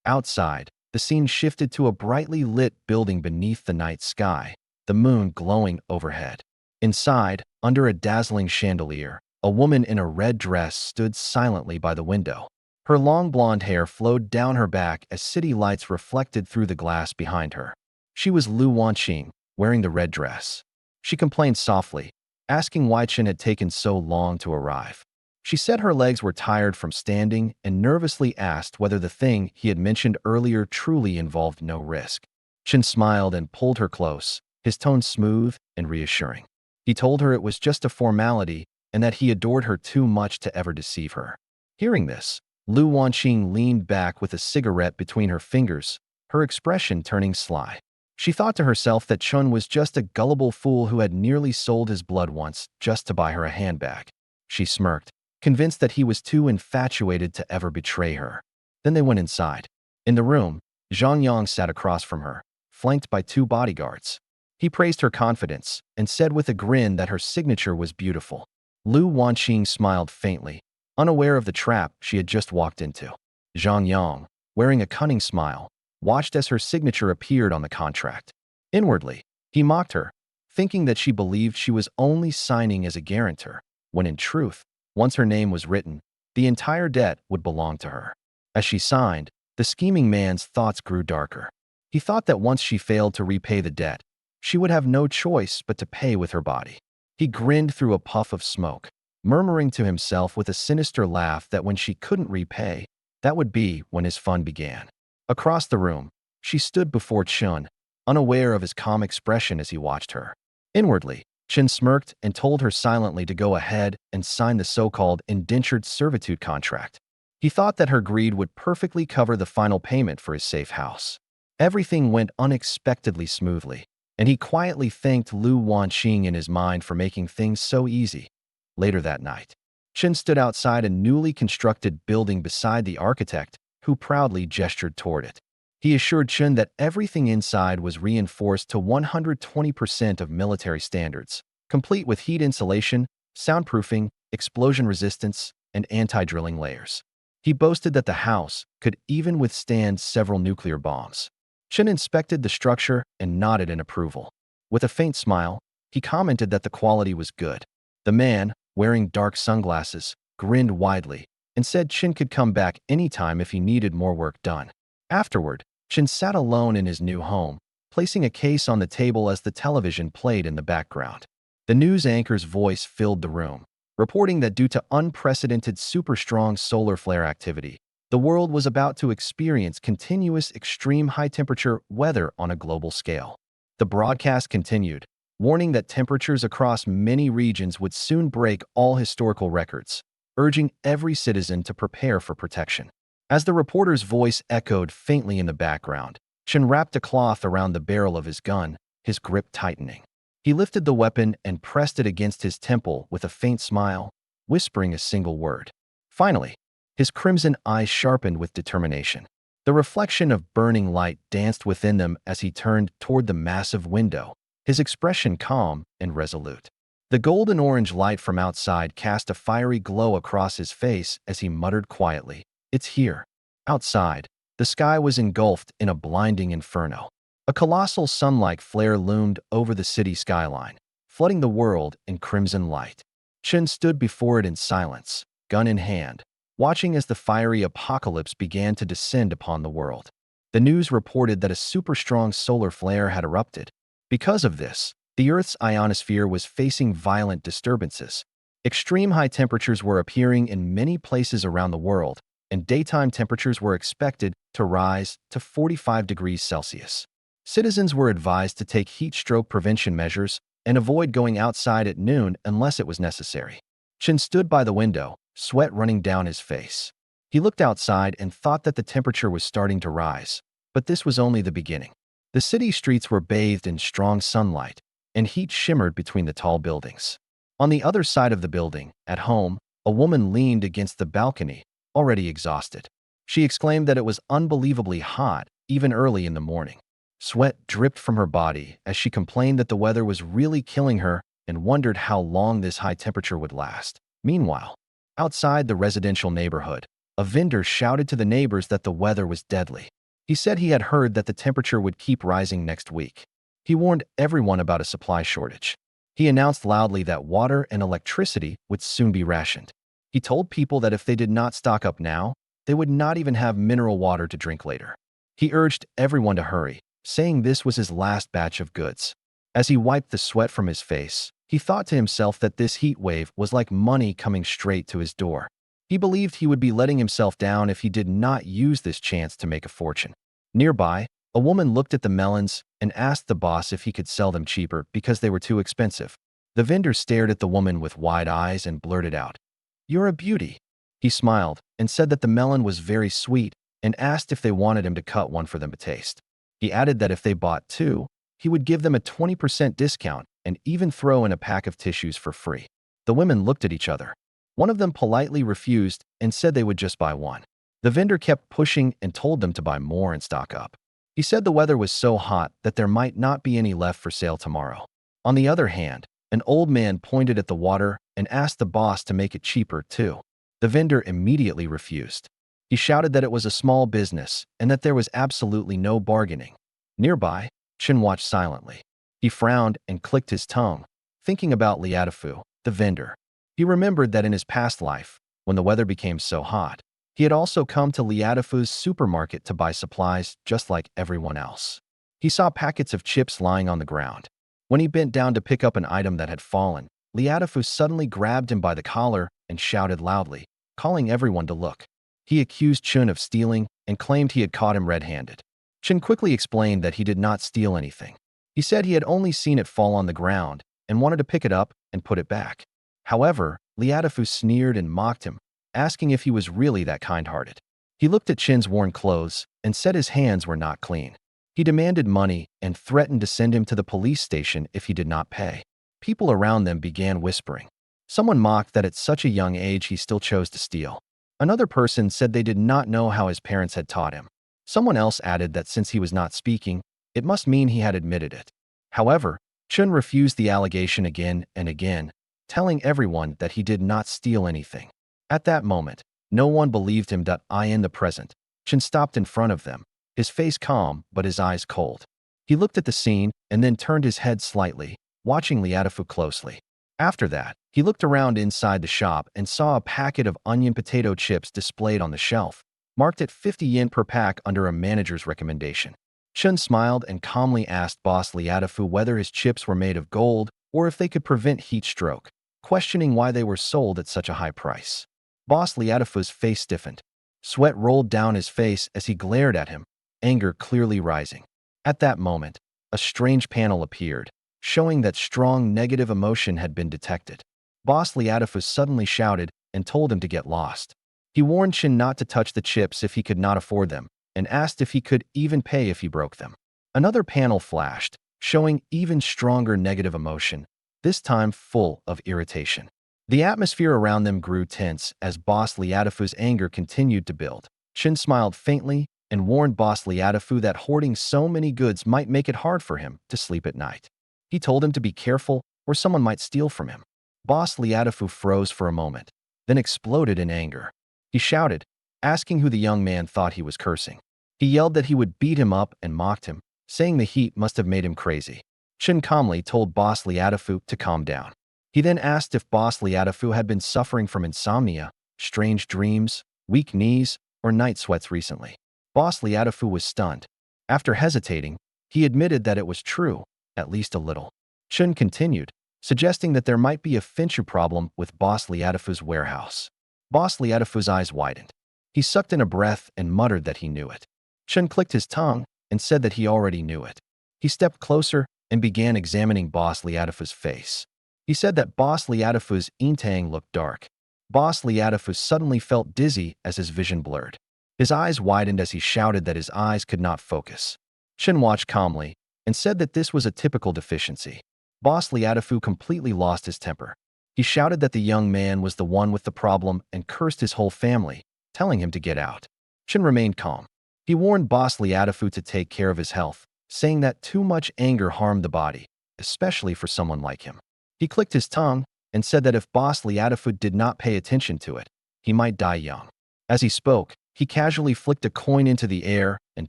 Outside, the scene shifted to a brightly lit building beneath the night sky, the moon glowing overhead. Inside, under a dazzling chandelier, a woman in a red dress stood silently by the window. Her long blonde hair flowed down her back as city lights reflected through the glass behind her. She was Lu Wanqing, wearing the red dress. She complained softly, asking why Chen had taken so long to arrive. She said her legs were tired from standing and nervously asked whether the thing he had mentioned earlier truly involved no risk. Chen smiled and pulled her close, his tone smooth and reassuring. He told her it was just a formality and that he adored her too much to ever deceive her. Hearing this, Lu Wanqing leaned back with a cigarette between her fingers, her expression turning sly. She thought to herself that Chun was just a gullible fool who had nearly sold his blood once just to buy her a handbag. She smirked, convinced that he was too infatuated to ever betray her. Then they went inside. In the room, Zhang Yang sat across from her, flanked by 2 bodyguards. He praised her confidence and said with a grin that her signature was beautiful. Lu Wanqing smiled faintly, unaware of the trap she had just walked into. Zhang Yang, wearing a cunning smile, watched as her signature appeared on the contract. Inwardly, he mocked her, thinking that she believed she was only signing as a guarantor, when in truth, once her name was written, the entire debt would belong to her. As she signed, the scheming man's thoughts grew darker. He thought that once she failed to repay the debt, she would have no choice but to pay with her body. He grinned through a puff of smoke, murmuring to himself with a sinister laugh that when she couldn't repay, that would be when his fun began. Across the room, she stood before Chun, unaware of his calm expression as he watched her. Inwardly, Chen smirked and told her silently to go ahead and sign the so-called indentured servitude contract. He thought that her greed would perfectly cover the final payment for his safe house. Everything went unexpectedly smoothly, and he quietly thanked Lu Wanqing in his mind for making things so easy. Later that night, Chen stood outside a newly constructed building beside the architect, who proudly gestured toward it. He assured Chen that everything inside was reinforced to 120% of military standards, complete with heat insulation, soundproofing, explosion resistance, and anti-drilling layers. He boasted that the house could even withstand several nuclear bombs. Chen inspected the structure and nodded in approval. With a faint smile, he commented that the quality was good. The man, wearing dark sunglasses, grinned widely and said Chen could come back anytime if he needed more work done. Afterward, Chen sat alone in his new home, placing a case on the table as the television played in the background. The news anchor's voice filled the room, reporting that due to unprecedented super-strong solar flare activity, the world was about to experience continuous extreme high-temperature weather on a global scale. The broadcast continued, warning that temperatures across many regions would soon break all historical records, urging every citizen to prepare for protection. As the reporter's voice echoed faintly in the background, Chen wrapped a cloth around the barrel of his gun, his grip tightening. He lifted the weapon and pressed it against his temple with a faint smile, whispering a single word. Finally, his crimson eyes sharpened with determination. The reflection of burning light danced within them as he turned toward the massive window, his expression calm and resolute. The golden-orange light from outside cast a fiery glow across his face as he muttered quietly, "It's here." Outside, the sky was engulfed in a blinding inferno. A colossal sun-like flare loomed over the city skyline, flooding the world in crimson light. Chen stood before it in silence, gun in hand, watching as the fiery apocalypse began to descend upon the world. The news reported that a super-strong solar flare had erupted. Because of this, the Earth's ionosphere was facing violent disturbances. Extreme high temperatures were appearing in many places around the world, and daytime temperatures were expected to rise to 45 degrees Celsius. Citizens were advised to take heat stroke prevention measures and avoid going outside at noon unless it was necessary. Chen stood by the window, sweat running down his face. He looked outside and thought that the temperature was starting to rise, but this was only the beginning. The city streets were bathed in strong sunlight, and heat shimmered between the tall buildings. On the other side of the building, at home, a woman leaned against the balcony, already exhausted. She exclaimed that it was unbelievably hot, even early in the morning. Sweat dripped from her body as she complained that the weather was really killing her and wondered how long this high temperature would last. Meanwhile, outside the residential neighborhood, a vendor shouted to the neighbors that the weather was deadly. He said he had heard that the temperature would keep rising next week. He warned everyone about a supply shortage. He announced loudly that water and electricity would soon be rationed. He told people that if they did not stock up now, they would not even have mineral water to drink later. He urged everyone to hurry, saying this was his last batch of goods. As he wiped the sweat from his face, he thought to himself that this heat wave was like money coming straight to his door. He believed he would be letting himself down if he did not use this chance to make a fortune. Nearby, a woman looked at the melons and asked the boss if he could sell them cheaper because they were too expensive. The vendor stared at the woman with wide eyes and blurted out, "You're a beauty." He smiled and said that the melon was very sweet and asked if they wanted him to cut one for them to taste. He added that if they bought two, he would give them a 20% discount and even throw in a pack of tissues for free. The women looked at each other. One of them politely refused and said they would just buy one. The vendor kept pushing and told them to buy more and stock up. He said the weather was so hot that there might not be any left for sale tomorrow. On the other hand, an old man pointed at the water and asked the boss to make it cheaper too. The vendor immediately refused. He shouted that it was a small business and that there was absolutely no bargaining. Nearby, Chin watched silently. He frowned and clicked his tongue, thinking about Liatafu, the vendor. He remembered that in his past life, when the weather became so hot, he had also come to Liatafu's supermarket to buy supplies just like everyone else. He saw packets of chips lying on the ground. When he bent down to pick up an item that had fallen, Liatafu suddenly grabbed him by the collar and shouted loudly, calling everyone to look. He accused Chun of stealing and claimed he had caught him red-handed. Chun quickly explained that he did not steal anything. He said he had only seen it fall on the ground and wanted to pick it up and put it back. However, Liatafu sneered and mocked him, asking if he was really that kind-hearted. He looked at Chin's worn clothes and said his hands were not clean. He demanded money and threatened to send him to the police station if he did not pay. People around them began whispering. Someone mocked that at such a young age he still chose to steal. Another person said they did not know how his parents had taught him. Someone else added that since he was not speaking, it must mean he had admitted it. However, Chun refused the allegation again and again, telling everyone that he did not steal anything. At that moment, no one believed him. In the present, Chun stopped in front of them, his face calm but his eyes cold. He looked at the scene and then turned his head slightly, watching Liatafu closely. After that, he looked around inside the shop and saw a packet of onion potato chips displayed on the shelf, marked at 50 yen per pack under a manager's recommendation. Chun smiled and calmly asked Boss Liatafu whether his chips were made of gold or if they could prevent heat stroke, questioning why they were sold at such a high price. Boss Liatafu's face stiffened. Sweat rolled down his face as he glared at him, anger clearly rising. At that moment, a strange panel appeared, showing that strong negative emotion had been detected. Boss Liatafu suddenly shouted and told him to get lost. He warned Chin not to touch the chips if he could not afford them, and asked if he could even pay if he broke them. Another panel flashed, showing even stronger negative emotion, this time full of irritation. The atmosphere around them grew tense as Boss Liatafu's anger continued to build. Chin smiled faintly and warned Boss Liatafu that hoarding so many goods might make it hard for him to sleep at night. He told him to be careful or someone might steal from him. Boss Liatafu froze for a moment, then exploded in anger. He shouted, asking who the young man thought he was cursing. He yelled that he would beat him up and mocked him, saying the heat must have made him crazy. Chin calmly told Boss Liatafu to calm down. He then asked if Boss Liatafu had been suffering from insomnia, strange dreams, weak knees, or night sweats recently. Boss Liatafu was stunned. After hesitating, he admitted that it was true, at least a little. Chun continued, suggesting that there might be a Finchu problem with Boss Liatafu's warehouse. Boss Liatafu's eyes widened. He sucked in a breath and muttered that he knew it. Chun clicked his tongue and said that he already knew it. He stepped closer and began examining Boss Liatafu's face. He said that Boss Liatafu's intang looked dark. Boss Liatafu suddenly felt dizzy as his vision blurred. His eyes widened as he shouted that his eyes could not focus. Chin watched calmly and said that this was a typical deficiency. Boss Liatafu completely lost his temper. He shouted that the young man was the one with the problem and cursed his whole family, telling him to get out. Chen remained calm. He warned boss Liadafu to take care of his health, saying that too much anger harmed the body, especially for someone like him. He clicked his tongue and said that if boss Liadafu did not pay attention to it, he might die young. As he spoke, he casually flicked a coin into the air and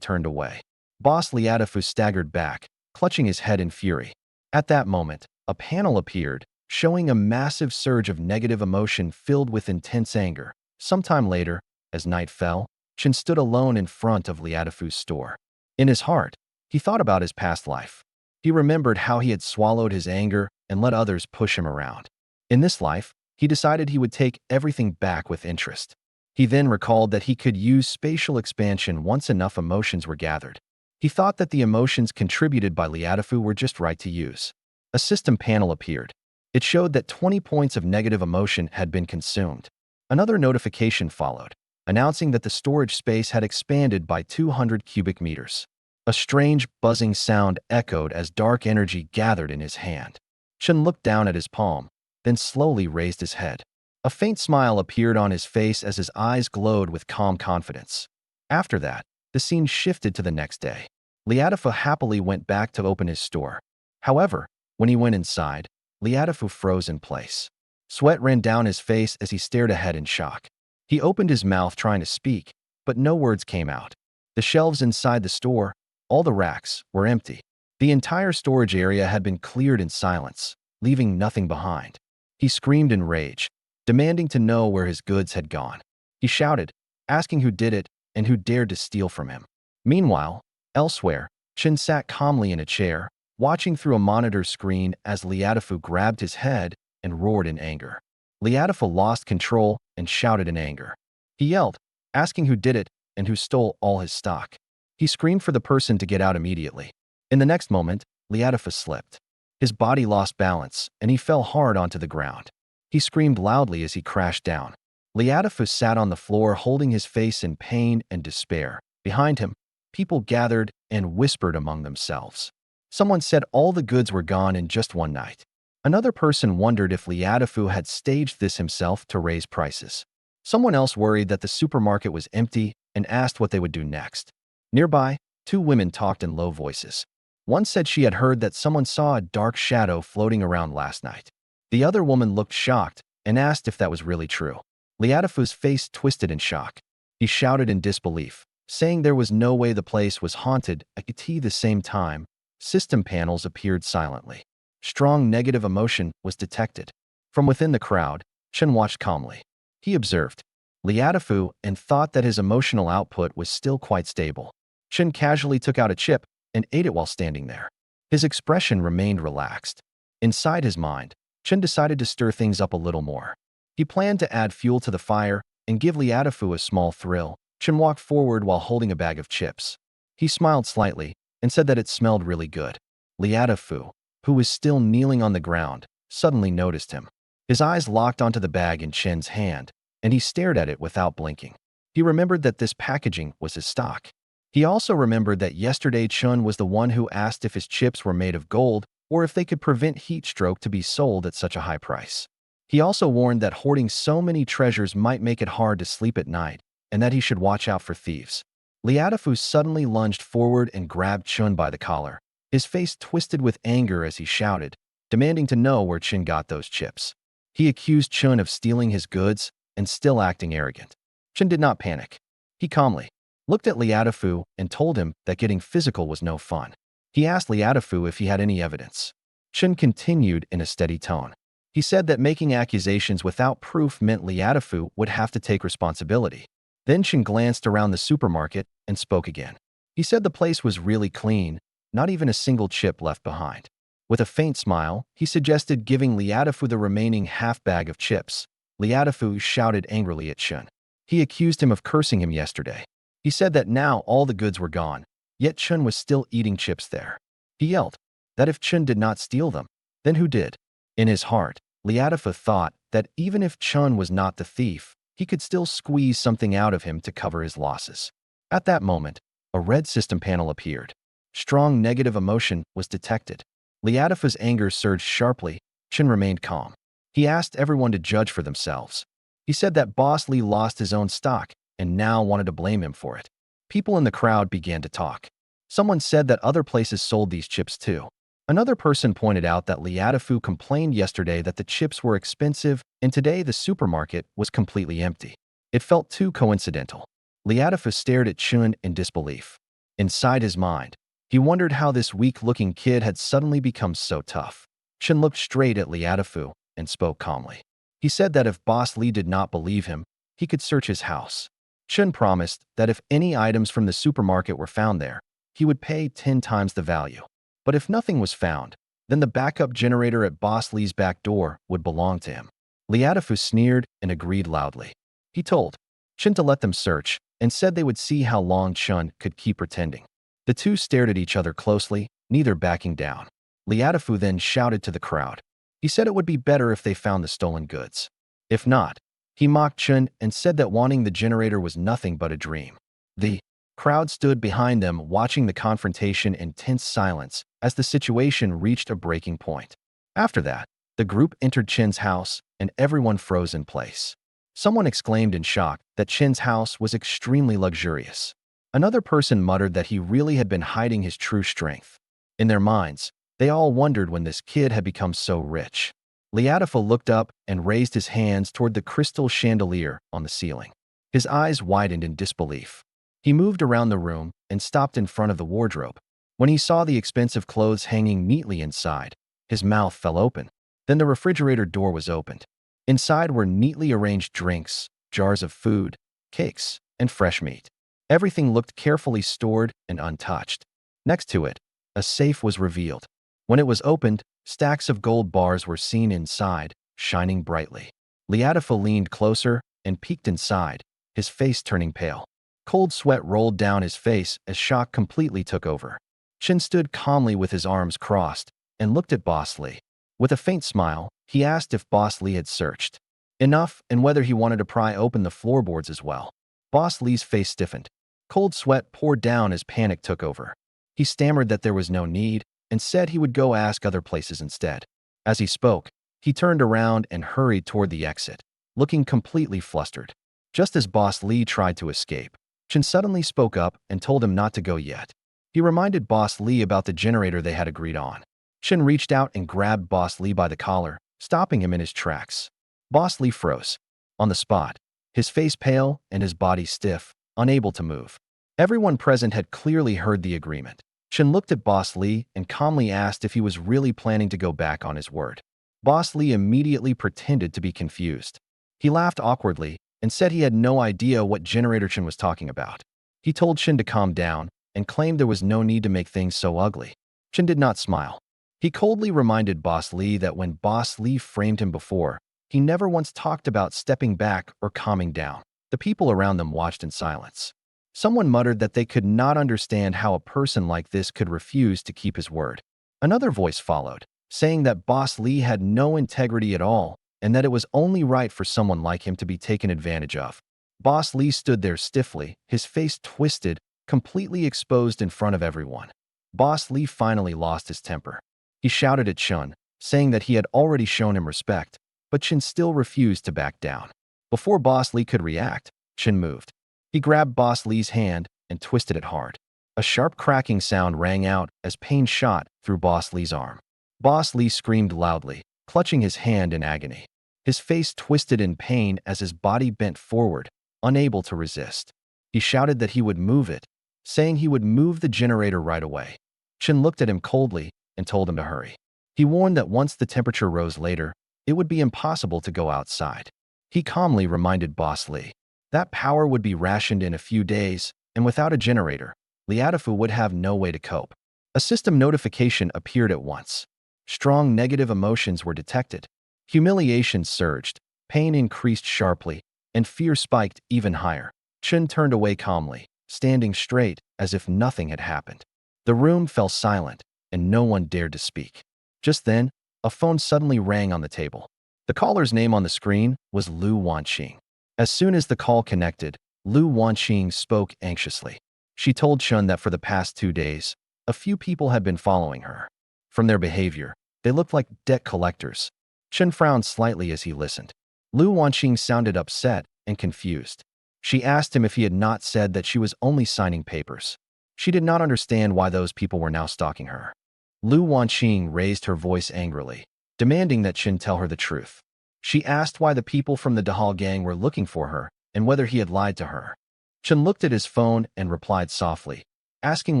turned away. Boss Liadafu staggered back, clutching his head in fury. At that moment, a panel appeared, showing a massive surge of negative emotion filled with intense anger. Sometime later, as night fell, Chen stood alone in front of Liadafu's store. In his heart, he thought about his past life. He remembered how he had swallowed his anger and let others push him around. In this life, he decided he would take everything back with interest. He then recalled that he could use spatial expansion once enough emotions were gathered. He thought that the emotions contributed by Liadafu were just right to use. A system panel appeared. It showed that 20 points of negative emotion had been consumed. Another notification followed, announcing that the storage space had expanded by 200 cubic meters. A strange, buzzing sound echoed as dark energy gathered in his hand. Chen looked down at his palm, then slowly raised his head. A faint smile appeared on his face as his eyes glowed with calm confidence. After that, the scene shifted to the next day. Liadafu happily went back to open his store. However, when he went inside, Liadafu froze in place. Sweat ran down his face as he stared ahead in shock. He opened his mouth trying to speak, but no words came out. The shelves inside the store, all the racks, were empty. The entire storage area had been cleared in silence, leaving nothing behind. He screamed in rage, demanding to know where his goods had gone. He shouted, asking who did it and who dared to steal from him. Meanwhile, elsewhere, Chen sat calmly in a chair, watching through a monitor screen as Liadafu grabbed his head and roared in anger. Liadafu lost control and shouted in anger. He yelled, asking who did it and who stole all his stock. He screamed for the person to get out immediately. In the next moment, Liadafu slipped. His body lost balance, and he fell hard onto the ground. He screamed loudly as he crashed down. Liadafu sat on the floor holding his face in pain and despair. Behind him, people gathered and whispered among themselves. Someone said all the goods were gone in just one night. Another person wondered if Liadafu had staged this himself to raise prices. Someone else worried that the supermarket was empty and asked what they would do next. Nearby, two women talked in low voices. One said she had heard that someone saw a dark shadow floating around last night. The other woman looked shocked and asked if that was really true. Liadafu's face twisted in shock. He shouted in disbelief, saying there was no way the place was haunted. At the same time, system panels appeared silently. Strong negative emotion was detected. From within the crowd, Chen watched calmly. He observed Liadafu and thought that his emotional output was still quite stable. Chen casually took out a chip and ate it while standing there. His expression remained relaxed. Inside his mind, Chen decided to stir things up a little more. He planned to add fuel to the fire and give Liadafu a small thrill. Chen walked forward while holding a bag of chips. He smiled slightly and said that it smelled really good. Liadafu, who was still kneeling on the ground, suddenly noticed him. His eyes locked onto the bag in Chen's hand, and he stared at it without blinking. He remembered that this packaging was his stock. He also remembered that yesterday Chen was the one who asked if his chips were made of gold or if they could prevent heat stroke to be sold at such a high price. He also warned that hoarding so many treasures might make it hard to sleep at night and that he should watch out for thieves. Liadafu suddenly lunged forward and grabbed Chen by the collar. His face twisted with anger as he shouted, demanding to know where Chen got those chips. He accused Chen of stealing his goods and still acting arrogant. Chen did not panic. He calmly looked at Liadafu and told him that getting physical was no fun. He asked Liadafu if he had any evidence. Chen continued in a steady tone. He said that making accusations without proof meant Liadafu would have to take responsibility. Then Chen glanced around the supermarket and spoke again. He said the place was really clean, not even a single chip left behind. With a faint smile, he suggested giving Liadafu the remaining half bag of chips. Liadafu shouted angrily at Chen. He accused him of cursing him yesterday. He said that now all the goods were gone, yet Chen was still eating chips there. He yelled that if Chen did not steal them, then who did? In his heart, Liadafu thought that even if Chen was not the thief, he could still squeeze something out of him to cover his losses. At that moment, a red system panel appeared. Strong negative emotion was detected. Liadafu's anger surged sharply. Chen remained calm. He asked everyone to judge for themselves. He said that Boss Li lost his own stock and now wanted to blame him for it. People in the crowd began to talk. Someone said that other places sold these chips too. Another person pointed out that Liadafu complained yesterday that the chips were expensive and today the supermarket was completely empty. It felt too coincidental. Liadafu stared at Chun in disbelief. Inside his mind, he wondered how this weak-looking kid had suddenly become so tough. Chun looked straight at Liadafu and spoke calmly. He said that if Boss Lee did not believe him, he could search his house. Chun promised that if any items from the supermarket were found there, he would pay 10 times the value. But if nothing was found, then the backup generator at Boss Lee's back door would belong to him. Liadafu sneered and agreed loudly. He told Chun to let them search and said they would see how long Chun could keep pretending. The two stared at each other closely, neither backing down. Liadafu then shouted to the crowd. He said it would be better if they found the stolen goods. If not, he mocked Chun and said that wanting the generator was nothing but a dream. The crowd stood behind them, watching the confrontation in tense silence as the situation reached a breaking point. After that, the group entered Chin's house and everyone froze in place. Someone exclaimed in shock that Chin's house was extremely luxurious. Another person muttered that he really had been hiding his true strength. In their minds, they all wondered when this kid had become so rich. Liadafu looked up and raised his hands toward the crystal chandelier on the ceiling. His eyes widened in disbelief. He moved around the room and stopped in front of the wardrobe. When he saw the expensive clothes hanging neatly inside, his mouth fell open. Then the refrigerator door was opened. Inside were neatly arranged drinks, jars of food, cakes, and fresh meat. Everything looked carefully stored and untouched. Next to it, a safe was revealed. When it was opened, stacks of gold bars were seen inside, shining brightly. Liadafu leaned closer and peeked inside, his face turning pale. Cold sweat rolled down his face as shock completely took over. Chin stood calmly with his arms crossed and looked at Boss Lee. With a faint smile, he asked if Boss Lee had searched enough and whether he wanted to pry open the floorboards as well. Boss Lee's face stiffened. Cold sweat poured down as panic took over. He stammered that there was no need and said he would go ask other places instead. As he spoke, he turned around and hurried toward the exit, looking completely flustered. Just as Boss Lee tried to escape, Chin suddenly spoke up and told him not to go yet. He reminded Boss Lee about the generator they had agreed on. Chin reached out and grabbed Boss Lee by the collar, stopping him in his tracks. Boss Lee froze. On the spot, his face pale and his body stiff, unable to move. Everyone present had clearly heard the agreement. Chin looked at Boss Lee and calmly asked if he was really planning to go back on his word. Boss Lee immediately pretended to be confused. He laughed awkwardly and said he had no idea what generator Chin was talking about. He told Chin to calm down and claimed there was no need to make things so ugly. Chin did not smile. He coldly reminded Boss Lee that when Boss Lee framed him before, he never once talked about stepping back or calming down. The people around them watched in silence. Someone muttered that they could not understand how a person like this could refuse to keep his word. Another voice followed, saying that Boss Lee had no integrity at all and that it was only right for someone like him to be taken advantage of. Boss Lee stood there stiffly, his face twisted, completely exposed in front of everyone. Boss Lee finally lost his temper. He shouted at Chun, saying that he had already shown him respect, but Chin still refused to back down. Before Boss Lee could react, Chin moved. He grabbed Boss Lee's hand and twisted it hard. A sharp cracking sound rang out as pain shot through Boss Lee's arm. Boss Lee screamed loudly, clutching his hand in agony. His face twisted in pain as his body bent forward, unable to resist. He shouted that he would move it, saying he would move the generator right away. Chin looked at him coldly and told him to hurry. He warned that once the temperature rose later, it would be impossible to go outside. He calmly reminded Boss Lee that power would be rationed in a few days, and without a generator, Liadafu would have no way to cope. A system notification appeared at once. Strong negative emotions were detected. Humiliation surged, pain increased sharply, and fear spiked even higher. Chin turned away calmly, standing straight as if nothing had happened. The room fell silent, and no one dared to speak. Just then, a phone suddenly rang on the table. The caller's name on the screen was Lu Wanqing. As soon as the call connected, Lu Wanqing spoke anxiously. She told Chun that for the past 2 days, a few people had been following her. From their behavior, they looked like debt collectors. Chun frowned slightly as he listened. Lu Wanqing sounded upset and confused. She asked him if he had not said that she was only signing papers. She did not understand why those people were now stalking her. Lu Wanqing raised her voice angrily, demanding that Chen tell her the truth. She asked why the people from the Dahal gang were looking for her and whether he had lied to her. Chen looked at his phone and replied softly, asking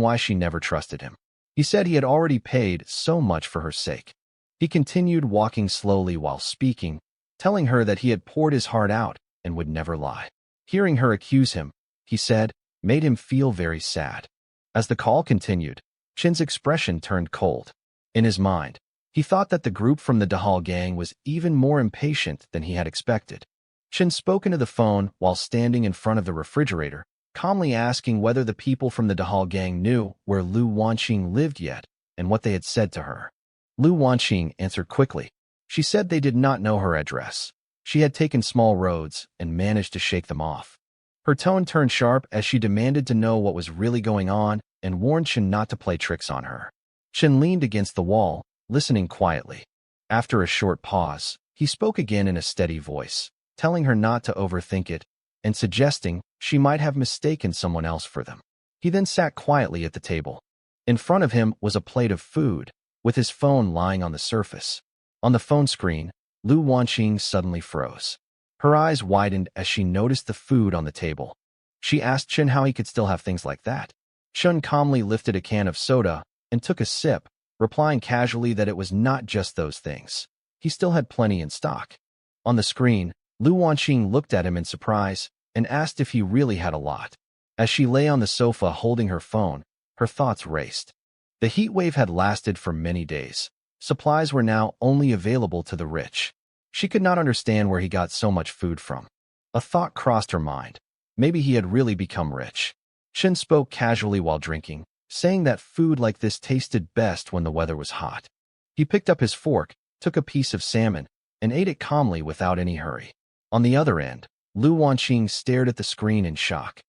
why she never trusted him. He said he had already paid so much for her sake. He continued walking slowly while speaking, telling her that he had poured his heart out and would never lie. Hearing her accuse him, he said, made him feel very sad. As the call continued, Chen's expression turned cold. In his mind, he thought that the group from the Dahal gang was even more impatient than he had expected. Chen spoke into the phone while standing in front of the refrigerator, calmly asking whether the people from the Dahal gang knew where Lu Wanqing lived yet and what they had said to her. Lu Wanqing answered quickly. She said they did not know her address. She had taken small roads and managed to shake them off. Her tone turned sharp as she demanded to know what was really going on and warned Chen not to play tricks on her. Chen leaned against the wall, listening quietly. After a short pause, he spoke again in a steady voice, telling her not to overthink it and suggesting she might have mistaken someone else for them. He then sat quietly at the table. In front of him was a plate of food, with his phone lying on the surface. On the phone screen, Lu Wanqing suddenly froze. Her eyes widened as she noticed the food on the table. She asked Chen how he could still have things like that. Chen calmly lifted a can of soda and took a sip, replying casually that it was not just those things. He still had plenty in stock. On the screen, Lu Wanqing looked at him in surprise and asked if he really had a lot. As she lay on the sofa holding her phone, her thoughts raced. The heat wave had lasted for many days. Supplies were now only available to the rich. She could not understand where he got so much food from. A thought crossed her mind. Maybe he had really become rich. Chen spoke casually while drinking, saying that food like this tasted best when the weather was hot. He picked up his fork, took a piece of salmon, and ate it calmly without any hurry. On the other end, Lu Wanqing stared at the screen in shock.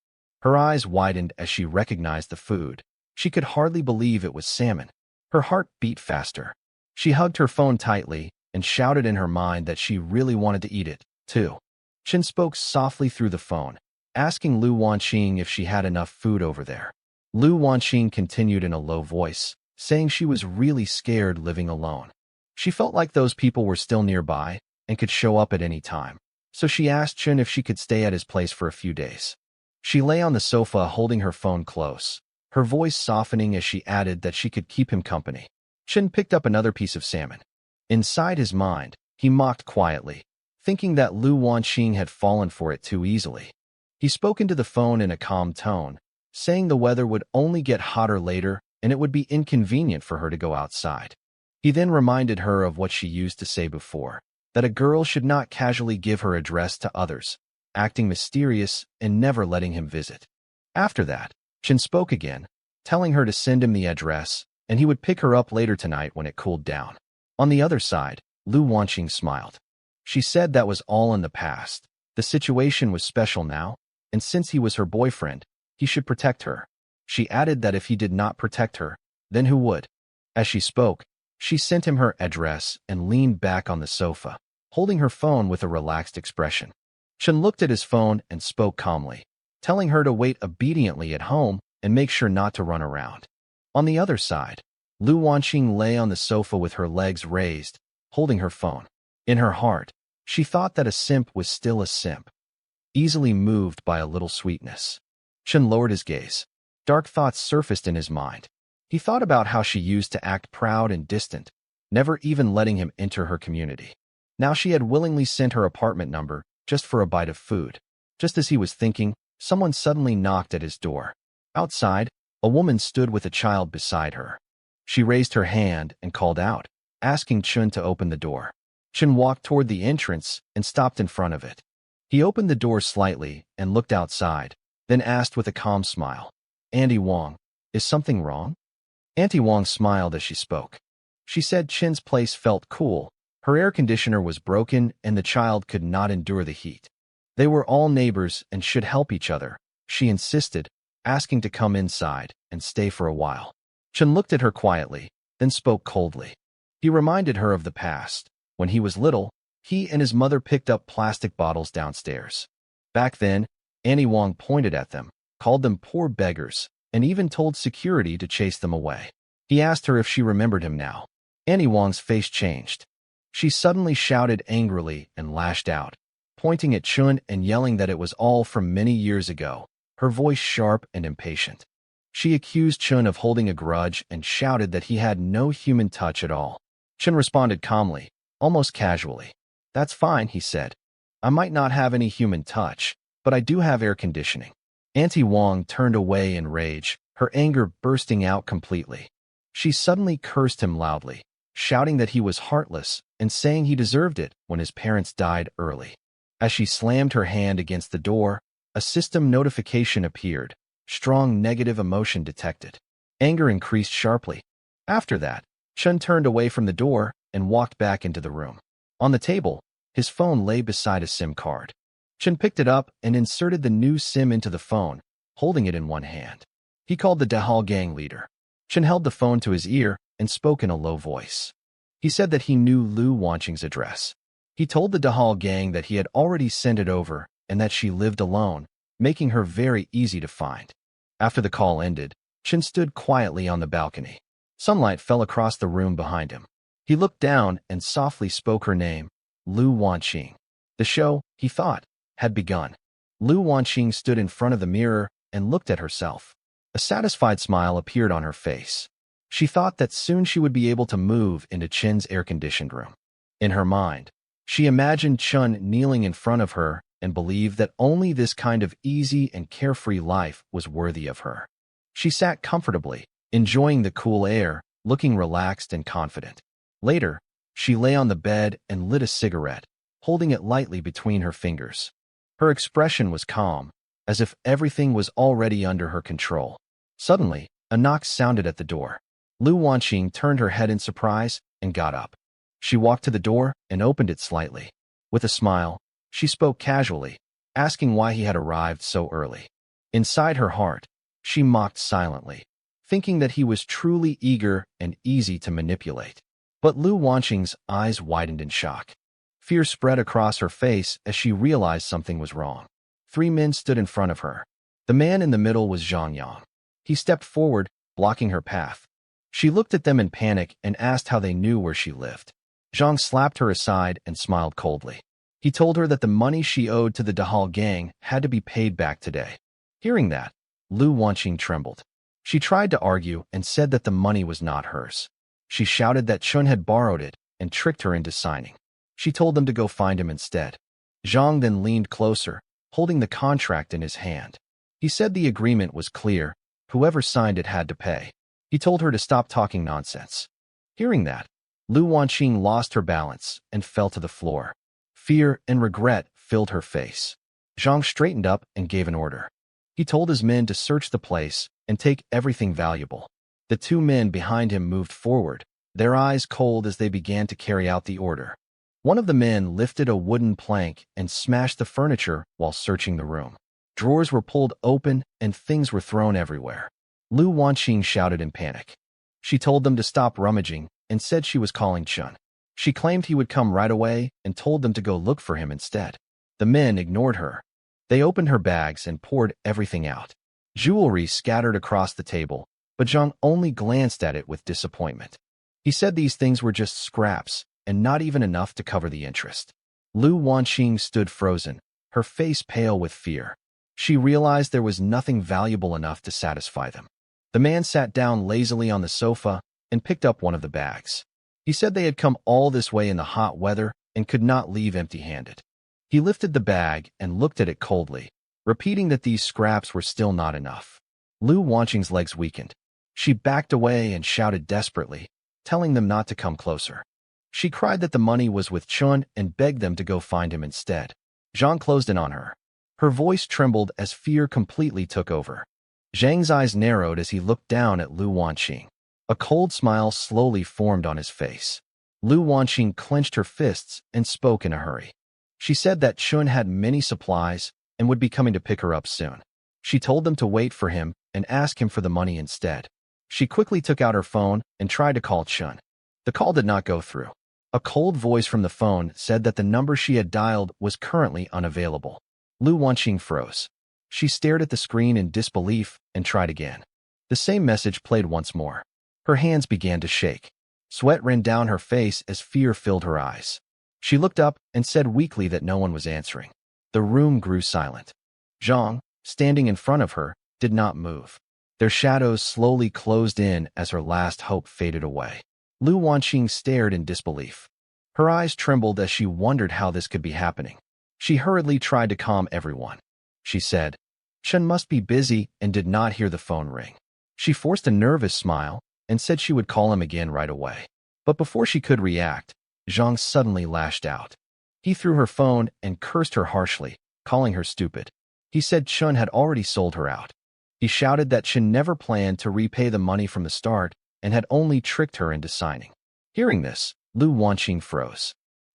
Her eyes widened as she recognized the food. She could hardly believe it was salmon. Her heart beat faster. She hugged her phone tightly and shouted in her mind that she really wanted to eat it, too. Chen spoke softly through the phone, asking Lu Wanqing if she had enough food over there. Lu Wanqing continued in a low voice, saying she was really scared living alone. She felt like those people were still nearby and could show up at any time, so she asked Chen if she could stay at his place for a few days. She lay on the sofa holding her phone close, her voice softening as she added that she could keep him company. Chen picked up another piece of salmon. Inside his mind, he mocked quietly, thinking that Lu Wanqing had fallen for it too easily. He spoke into the phone in a calm tone, saying the weather would only get hotter later and it would be inconvenient for her to go outside. He then reminded her of what she used to say before, that a girl should not casually give her address to others, acting mysterious and never letting him visit. After that, Chen spoke again, telling her to send him the address, and he would pick her up later tonight when it cooled down. On the other side, Lu Wanqing smiled. She said that was all in the past. The situation was special now, and since he was her boyfriend, he should protect her. She added that if he did not protect her, then who would? As she spoke, she sent him her address and leaned back on the sofa, holding her phone with a relaxed expression. Chen looked at his phone and spoke calmly, telling her to wait obediently at home and make sure not to run around. On the other side, Lu Wanqing lay on the sofa with her legs raised, holding her phone. In her heart, she thought that a simp was still a simp, easily moved by a little sweetness. Chen lowered his gaze. Dark thoughts surfaced in his mind. He thought about how she used to act proud and distant, never even letting him enter her community. Now she had willingly sent her apartment number just for a bite of food. Just as he was thinking, someone suddenly knocked at his door. Outside, a woman stood with a child beside her. She raised her hand and called out, asking Chen to open the door. Chen walked toward the entrance and stopped in front of it. He opened the door slightly and looked outside, then asked with a calm smile, "Auntie Wang, is something wrong?" Auntie Wang smiled as she spoke. She said Chen's place felt cool, her air conditioner was broken, and the child could not endure the heat. They were all neighbors and should help each other, she insisted, asking to come inside and stay for a while. Chen looked at her quietly, then spoke coldly. He reminded her of the past. When he was little, he and his mother picked up plastic bottles downstairs. Back then, Annie Wong pointed at them, called them poor beggars, and even told security to chase them away. He asked her if she remembered him now. Annie Wong's face changed. She suddenly shouted angrily and lashed out, pointing at Chun and yelling that it was all from many years ago, her voice sharp and impatient. She accused Chun of holding a grudge and shouted that he had no human touch at all. Chun responded calmly, almost casually. "That's fine," he said. "I might not have any human touch, but I do have air conditioning." Auntie Wong turned away in rage, her anger bursting out completely. She suddenly cursed him loudly, shouting that he was heartless and saying he deserved it when his parents died early. As she slammed her hand against the door, a system notification appeared. Strong negative emotion detected. Anger increased sharply. After that, Chun turned away from the door and walked back into the room. On the table, his phone lay beside a SIM card. Chun picked it up and inserted the new SIM into the phone, holding it in one hand. He called the Dahal gang leader. Chun held the phone to his ear and spoke in a low voice. He said that he knew Lu Wanqing's address. He told the Dahal gang that he had already sent it over and that she lived alone, making her very easy to find. After the call ended, Chun stood quietly on the balcony. Sunlight fell across the room behind him. He looked down and softly spoke her name, Lu Wanqing. The show, he thought, had begun. Lu Wanqing stood in front of the mirror and looked at herself. A satisfied smile appeared on her face. She thought that soon she would be able to move into Chen's air-conditioned room. In her mind, she imagined Chun kneeling in front of her and believed that only this kind of easy and carefree life was worthy of her. She sat comfortably, enjoying the cool air, looking relaxed and confident. Later, she lay on the bed and lit a cigarette, holding it lightly between her fingers. Her expression was calm, as if everything was already under her control. Suddenly, a knock sounded at the door. Lu Wanqing turned her head in surprise and got up. She walked to the door and opened it slightly. With a smile, she spoke casually, asking why he had arrived so early. Inside her heart, she mocked silently, thinking that he was truly eager and easy to manipulate. But Lu Wanqing's eyes widened in shock. Fear spread across her face as she realized something was wrong. 3 men stood in front of her. The man in the middle was Zhang Yang. He stepped forward, blocking her path. She looked at them in panic and asked how they knew where she lived. Zhang slapped her aside and smiled coldly. He told her that the money she owed to the Dahal gang had to be paid back today. Hearing that, Lu Wanqing trembled. She tried to argue and said that the money was not hers. She shouted that Chun had borrowed it and tricked her into signing. She told them to go find him instead. Zhang then leaned closer, holding the contract in his hand. He said the agreement was clear. Whoever signed it had to pay. He told her to stop talking nonsense. Hearing that, Lu Wanqing lost her balance and fell to the floor. Fear and regret filled her face. Zhang straightened up and gave an order. He told his men to search the place and take everything valuable. The 2 men behind him moved forward, their eyes cold as they began to carry out the order. One of the men lifted a wooden plank and smashed the furniture while searching the room. Drawers were pulled open and things were thrown everywhere. Lu Wanqing shouted in panic. She told them to stop rummaging and said she was calling Chun. She claimed he would come right away and told them to go look for him instead. The men ignored her. They opened her bags and poured everything out. Jewelry scattered across the table, but Zhang only glanced at it with disappointment. He said these things were just scraps and not even enough to cover the interest. Lu Wanqing stood frozen, her face pale with fear. She realized there was nothing valuable enough to satisfy them. The man sat down lazily on the sofa and picked up one of the bags. He said they had come all this way in the hot weather and could not leave empty-handed. He lifted the bag and looked at it coldly, repeating that these scraps were still not enough. Lu Wanqing's legs weakened. She backed away and shouted desperately, telling them not to come closer. She cried that the money was with Chun and begged them to go find him instead. Zhang closed in on her. Her voice trembled as fear completely took over. Zhang's eyes narrowed as he looked down at Lu Wanqing. A cold smile slowly formed on his face. Lu Wanqing clenched her fists and spoke in a hurry. She said that Chun had many supplies and would be coming to pick her up soon. She told them to wait for him and ask him for the money instead. She quickly took out her phone and tried to call Chun. The call did not go through. A cold voice from the phone said that the number she had dialed was currently unavailable. Lu Wanqing froze. She stared at the screen in disbelief and tried again. The same message played once more. Her hands began to shake. Sweat ran down her face as fear filled her eyes. She looked up and said weakly that no one was answering. The room grew silent. Zhang, standing in front of her, did not move. Their shadows slowly closed in as her last hope faded away. Lu Wanqing stared in disbelief. Her eyes trembled as she wondered how this could be happening. She hurriedly tried to calm everyone. She said, "Chen must be busy," and did not hear the phone ring. She forced a nervous smile and said she would call him again right away. But before she could react, Zhang suddenly lashed out. He threw her phone and cursed her harshly, calling her stupid. He said Chen had already sold her out. He shouted that Chen never planned to repay the money from the start and had only tricked her into signing. Hearing this, Lu Wanqing froze.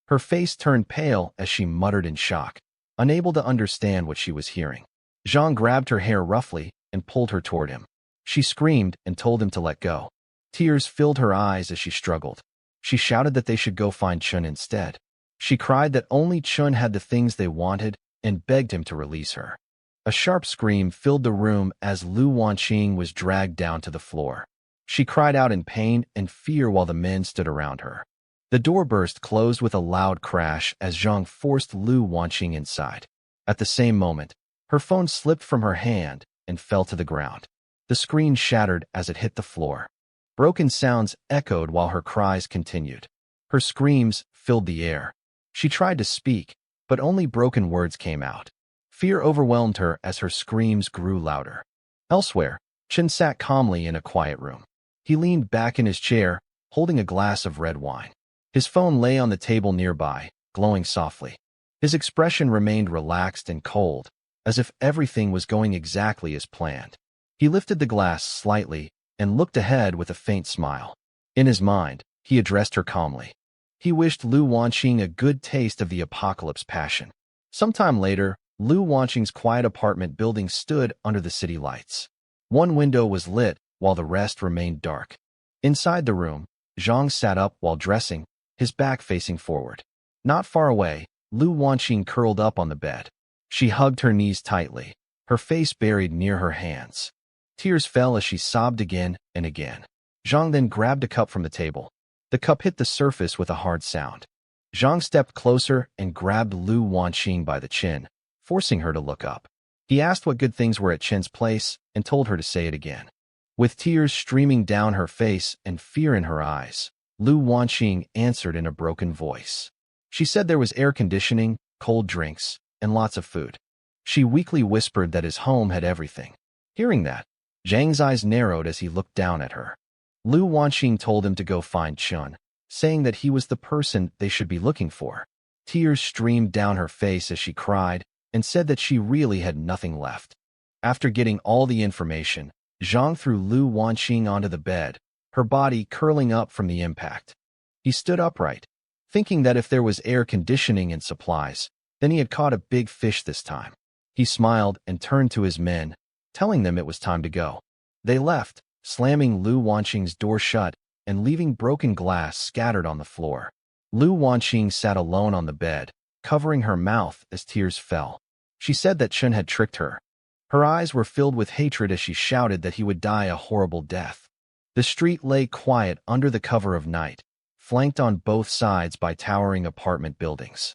Her face turned pale as she muttered in shock, unable to understand what she was hearing. Zhang grabbed her hair roughly and pulled her toward him. She screamed and told him to let go. Tears filled her eyes as she struggled. She shouted that they should go find Chun instead. She cried that only Chun had the things they wanted and begged him to release her. A sharp scream filled the room as Lu Wanqing was dragged down to the floor. She cried out in pain and fear while the men stood around her. The door burst closed with a loud crash as Zhang forced Lu Wanqing inside. At the same moment, her phone slipped from her hand and fell to the ground. The screen shattered as it hit the floor. Broken sounds echoed while her cries continued. Her screams filled the air. She tried to speak, but only broken words came out. Fear overwhelmed her as her screams grew louder. Elsewhere, Chen sat calmly in a quiet room. He leaned back in his chair, holding a glass of red wine. His phone lay on the table nearby, glowing softly. His expression remained relaxed and cold, as if everything was going exactly as planned. He lifted the glass slightly and looked ahead with a faint smile. In his mind, he addressed her calmly. He wished Lu Wanqing a good taste of the apocalypse passion. Sometime later, Lu Wanqing's quiet apartment building stood under the city lights. One window was lit while the rest remained dark. Inside the room, Zhang sat up while dressing, his back facing forward. Not far away, Lu Wanqing curled up on the bed. She hugged her knees tightly, her face buried near her hands. Tears fell as she sobbed again and again. Zhang then grabbed a cup from the table. The cup hit the surface with a hard sound. Zhang stepped closer and grabbed Lu Wanqing by the chin, forcing her to look up. He asked what good things were at Chen's place and told her to say it again. With tears streaming down her face and fear in her eyes, Lu Wanqing answered in a broken voice. She said there was air conditioning, cold drinks, and lots of food. She weakly whispered that his home had everything. Hearing that, Zhang's eyes narrowed as he looked down at her. Lu Wanqing told him to go find Chun, saying that he was the person they should be looking for. Tears streamed down her face as she cried and said that she really had nothing left. After getting all the information, Zhang threw Lu Wanqing onto the bed, her body curling up from the impact. He stood upright, thinking that if there was air conditioning and supplies, then he had caught a big fish this time. He smiled and turned to his men, telling them it was time to go. They left, slamming Lu Wanqing's door shut and leaving broken glass scattered on the floor. Lu Wanqing sat alone on the bed, covering her mouth as tears fell. She said that Chen had tricked her. Her eyes were filled with hatred as she shouted that he would die a horrible death. The street lay quiet under the cover of night, flanked on both sides by towering apartment buildings.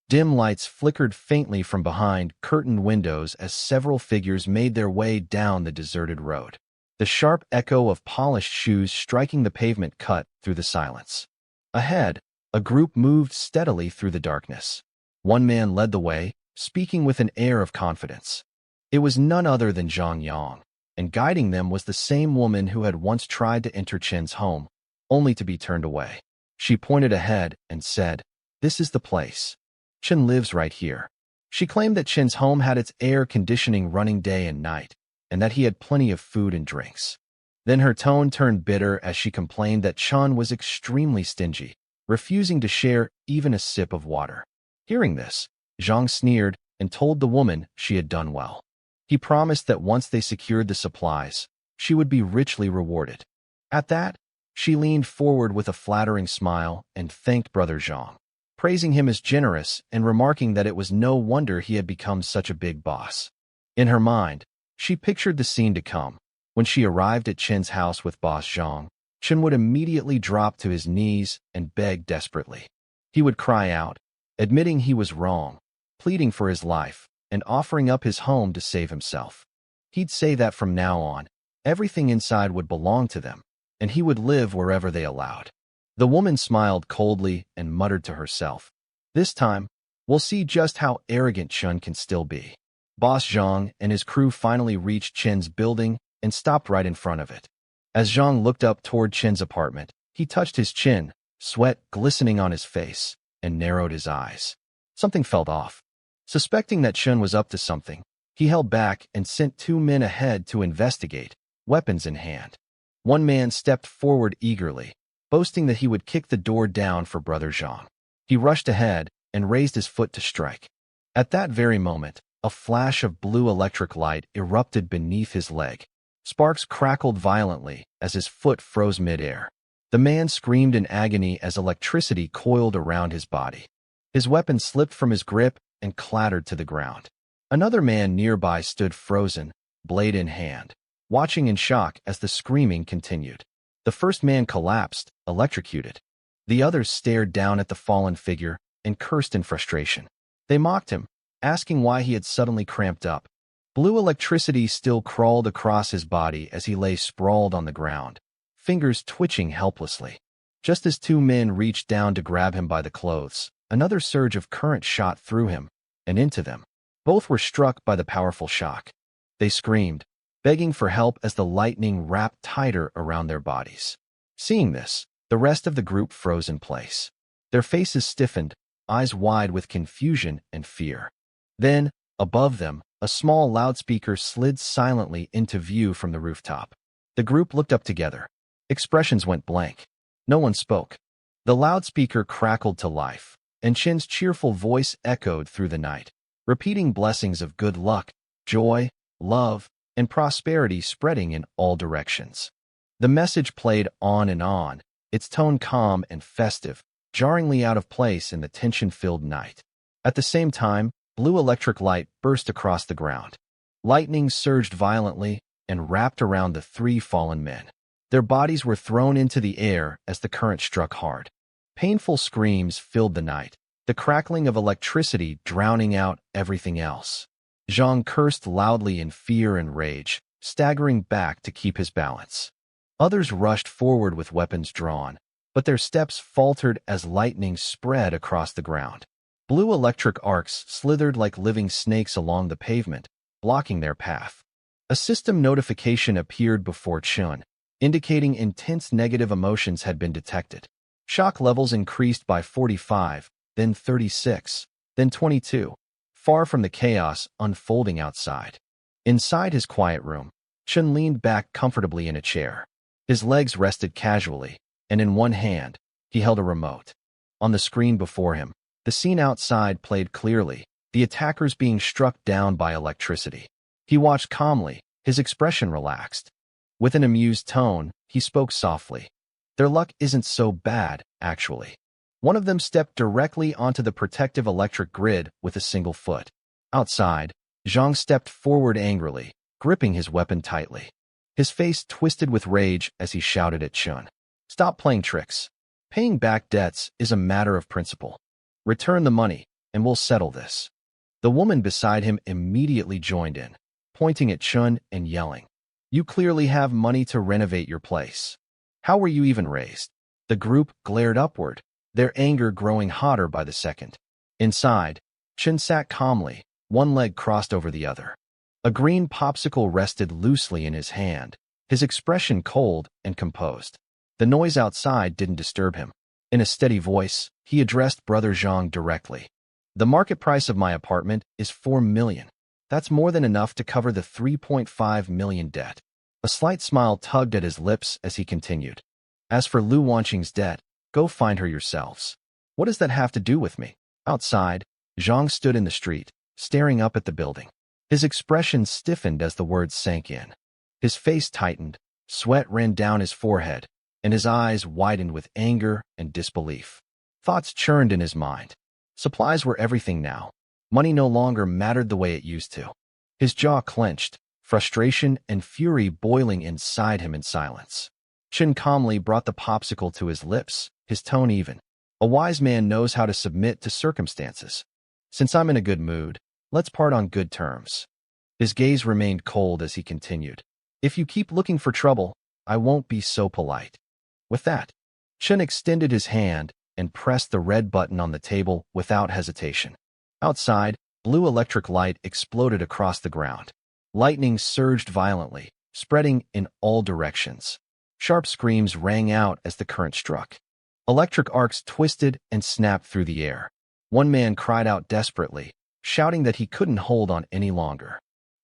Dim lights flickered faintly from behind curtained windows as several figures made their way down the deserted road. The sharp echo of polished shoes striking the pavement cut through the silence. Ahead, a group moved steadily through the darkness. One man led the way, speaking with an air of confidence. It was none other than Zhang Yang, and guiding them was the same woman who had once tried to enter Chen's home, only to be turned away. She pointed ahead and said, "This is the place. Chen lives right here." She claimed that Chen's home had its air conditioning running day and night, and that he had plenty of food and drinks. Then her tone turned bitter as she complained that Chen was extremely stingy, refusing to share even a sip of water. Hearing this, Zhang sneered and told the woman she had done well. He promised that once they secured the supplies, she would be richly rewarded. At that, she leaned forward with a flattering smile and thanked Brother Zhang, praising him as generous and remarking that it was no wonder he had become such a big boss. In her mind, she pictured the scene to come. When she arrived at Chen's house with Boss Zhang, Chen would immediately drop to his knees and beg desperately. He would cry out, admitting he was wrong, pleading for his life, and offering up his home to save himself. He'd say that from now on, everything inside would belong to them, and he would live wherever they allowed. The woman smiled coldly and muttered to herself, "This time, we'll see just how arrogant Chen can still be." Boss Zhang and his crew finally reached Chen's building and stopped right in front of it. As Zhang looked up toward Chen's apartment, he touched his chin, sweat glistening on his face, and narrowed his eyes. Something felt off. Suspecting that Chen was up to something, he held back and sent 2 men ahead to investigate, weapons in hand. One man stepped forward eagerly, boasting that he would kick the door down for Brother Zhang. He rushed ahead and raised his foot to strike. At that very moment, a flash of blue electric light erupted beneath his leg. Sparks crackled violently as his foot froze midair. The man screamed in agony as electricity coiled around his body. His weapon slipped from his grip and clattered to the ground. Another man nearby stood frozen, blade in hand, watching in shock as the screaming continued. The first man collapsed, electrocuted. The others stared down at the fallen figure and cursed in frustration. They mocked him, asking why he had suddenly cramped up. Blue electricity still crawled across his body as he lay sprawled on the ground, fingers twitching helplessly. Just as 2 men reached down to grab him by the clothes, another surge of current shot through him and into them. Both were struck by the powerful shock. They screamed, begging for help as the lightning wrapped tighter around their bodies. Seeing this, the rest of the group froze in place. Their faces stiffened, eyes wide with confusion and fear. Then, above them, a small loudspeaker slid silently into view from the rooftop. The group looked up together. Expressions went blank. No one spoke. The loudspeaker crackled to life, and Chen's cheerful voice echoed through the night, repeating blessings of good luck, joy, love, and prosperity spreading in all directions. The message played on, its tone calm and festive, jarringly out of place in the tension-filled night. At the same time, blue electric light burst across the ground. Lightning surged violently and wrapped around the 3 fallen men. Their bodies were thrown into the air as the current struck hard. Painful screams filled the night, the crackling of electricity drowning out everything else. Zhang cursed loudly in fear and rage, staggering back to keep his balance. Others rushed forward with weapons drawn, but their steps faltered as lightning spread across the ground. Blue electric arcs slithered like living snakes along the pavement, blocking their path. A system notification appeared before Chun, indicating intense negative emotions had been detected. Shock levels increased by 45, then 36, then 22, far from the chaos unfolding outside. Inside his quiet room, Chun leaned back comfortably in a chair. His legs rested casually, and in one hand, he held a remote. On the screen before him, the scene outside played clearly, the attackers being struck down by electricity. He watched calmly, his expression relaxed. With an amused tone, he spoke softly. Their luck isn't so bad, actually. One of them stepped directly onto the protective electric grid with a single foot. Outside, Zhang stepped forward angrily, gripping his weapon tightly. His face twisted with rage as he shouted at Chun. "Stop playing tricks. Paying back debts is a matter of principle. Return the money, and we'll settle this." The woman beside him immediately joined in, pointing at Chun and yelling, "You clearly have money to renovate your place. How were you even raised?" The group glared upward, their anger growing hotter by the second. Inside, Chun sat calmly, one leg crossed over the other. A green popsicle rested loosely in his hand, his expression cold and composed. The noise outside didn't disturb him. In a steady voice, he addressed Brother Zhang directly. "The market price of my apartment is 4 million. That's more than enough to cover the 3.5 million debt." A slight smile tugged at his lips as he continued. "As for Lu Wanqing's debt, go find her yourselves. What does that have to do with me?" Outside, Zhang stood in the street, staring up at the building. His expression stiffened as the words sank in. His face tightened, sweat ran down his forehead, and his eyes widened with anger and disbelief. Thoughts churned in his mind. Supplies were everything now. Money no longer mattered the way it used to. His jaw clenched, frustration and fury boiling inside him in silence. Chen calmly brought the popsicle to his lips, his tone even. A wise man knows how to submit to circumstances. Since I'm in a good mood, let's part on good terms. His gaze remained cold as he continued. If you keep looking for trouble, I won't be so polite. With that, Chen extended his hand and pressed the red button on the table without hesitation. Outside, blue electric light exploded across the ground. Lightning surged violently, spreading in all directions. Sharp screams rang out as the current struck. Electric arcs twisted and snapped through the air. One man cried out desperately, shouting that he couldn't hold on any longer.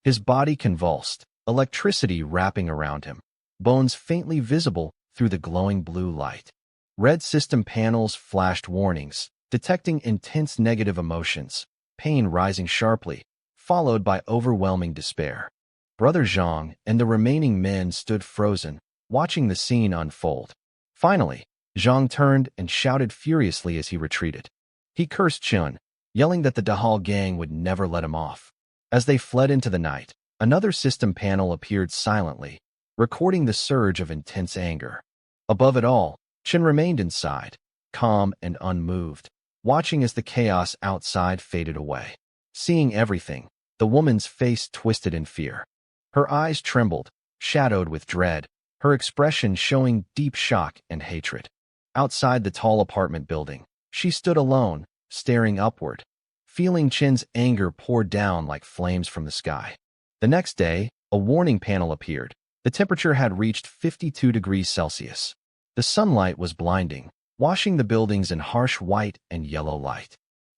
His body convulsed, electricity wrapping around him, bones faintly visible through the glowing blue light. Red system panels flashed warnings, detecting intense negative emotions, pain rising sharply, followed by overwhelming despair. Brother Zhang and the remaining men stood frozen, watching the scene unfold. Finally, Zhang turned and shouted furiously as he retreated. He cursed Chun, yelling that the Dahal gang would never let him off. As they fled into the night, another system panel appeared silently, recording the surge of intense anger. Above it all, Chen remained inside, calm and unmoved, watching as the chaos outside faded away. Seeing everything, the woman's face twisted in fear. Her eyes trembled, shadowed with dread, her expression showing deep shock and hatred. Outside the tall apartment building, she stood alone, staring upward, feeling Chen's anger pour down like flames from the sky. The next day, a warning panel appeared. The temperature had reached 52 degrees Celsius. The sunlight was blinding, washing the buildings in harsh white and yellow light.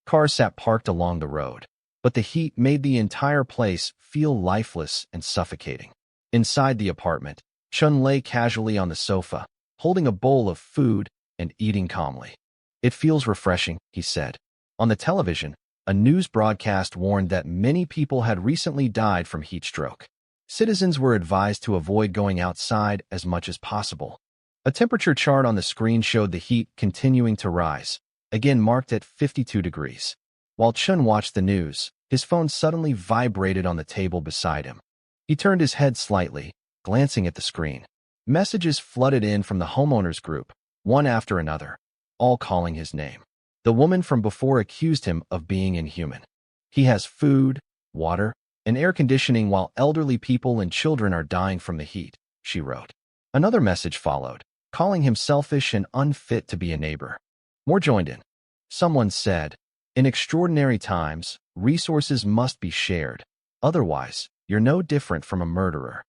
Cars sat parked along the road, but the heat made the entire place feel lifeless and suffocating. Inside the apartment, Chun lay casually on the sofa, holding a bowl of food and eating calmly. It feels refreshing, he said. On the television, a news broadcast warned that many people had recently died from heat stroke. Citizens were advised to avoid going outside as much as possible. A temperature chart on the screen showed the heat continuing to rise, again marked at 52 degrees. While Chun watched the news, his phone suddenly vibrated on the table beside him. He turned his head slightly, glancing at the screen. Messages flooded in from the homeowners group, one after another, all calling his name. The woman from before accused him of being inhuman. He has food, water, and air conditioning while elderly people and children are dying from the heat, she wrote. Another message followed, calling him selfish and unfit to be a neighbor. More joined in. Someone said, "In extraordinary times, resources must be shared. Otherwise, you're no different from a murderer."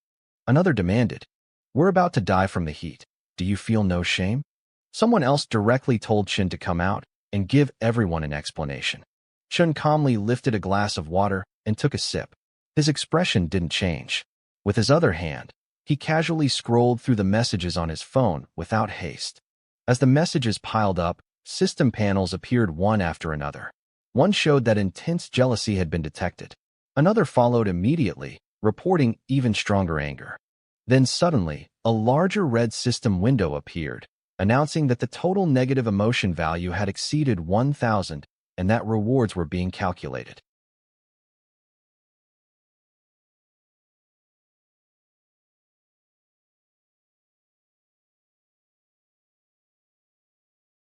Another demanded, "We're about to die from the heat. Do you feel no shame?" Someone else directly told Chen to come out and give everyone an explanation. Chen calmly lifted a glass of water and took a sip. His expression didn't change. With his other hand, he casually scrolled through the messages on his phone without haste. As the messages piled up, system panels appeared one after another. One showed that intense jealousy had been detected. Another followed immediately, reporting even stronger anger. Then suddenly, a larger red system window appeared, announcing that the total negative emotion value had exceeded 1,000 and that rewards were being calculated.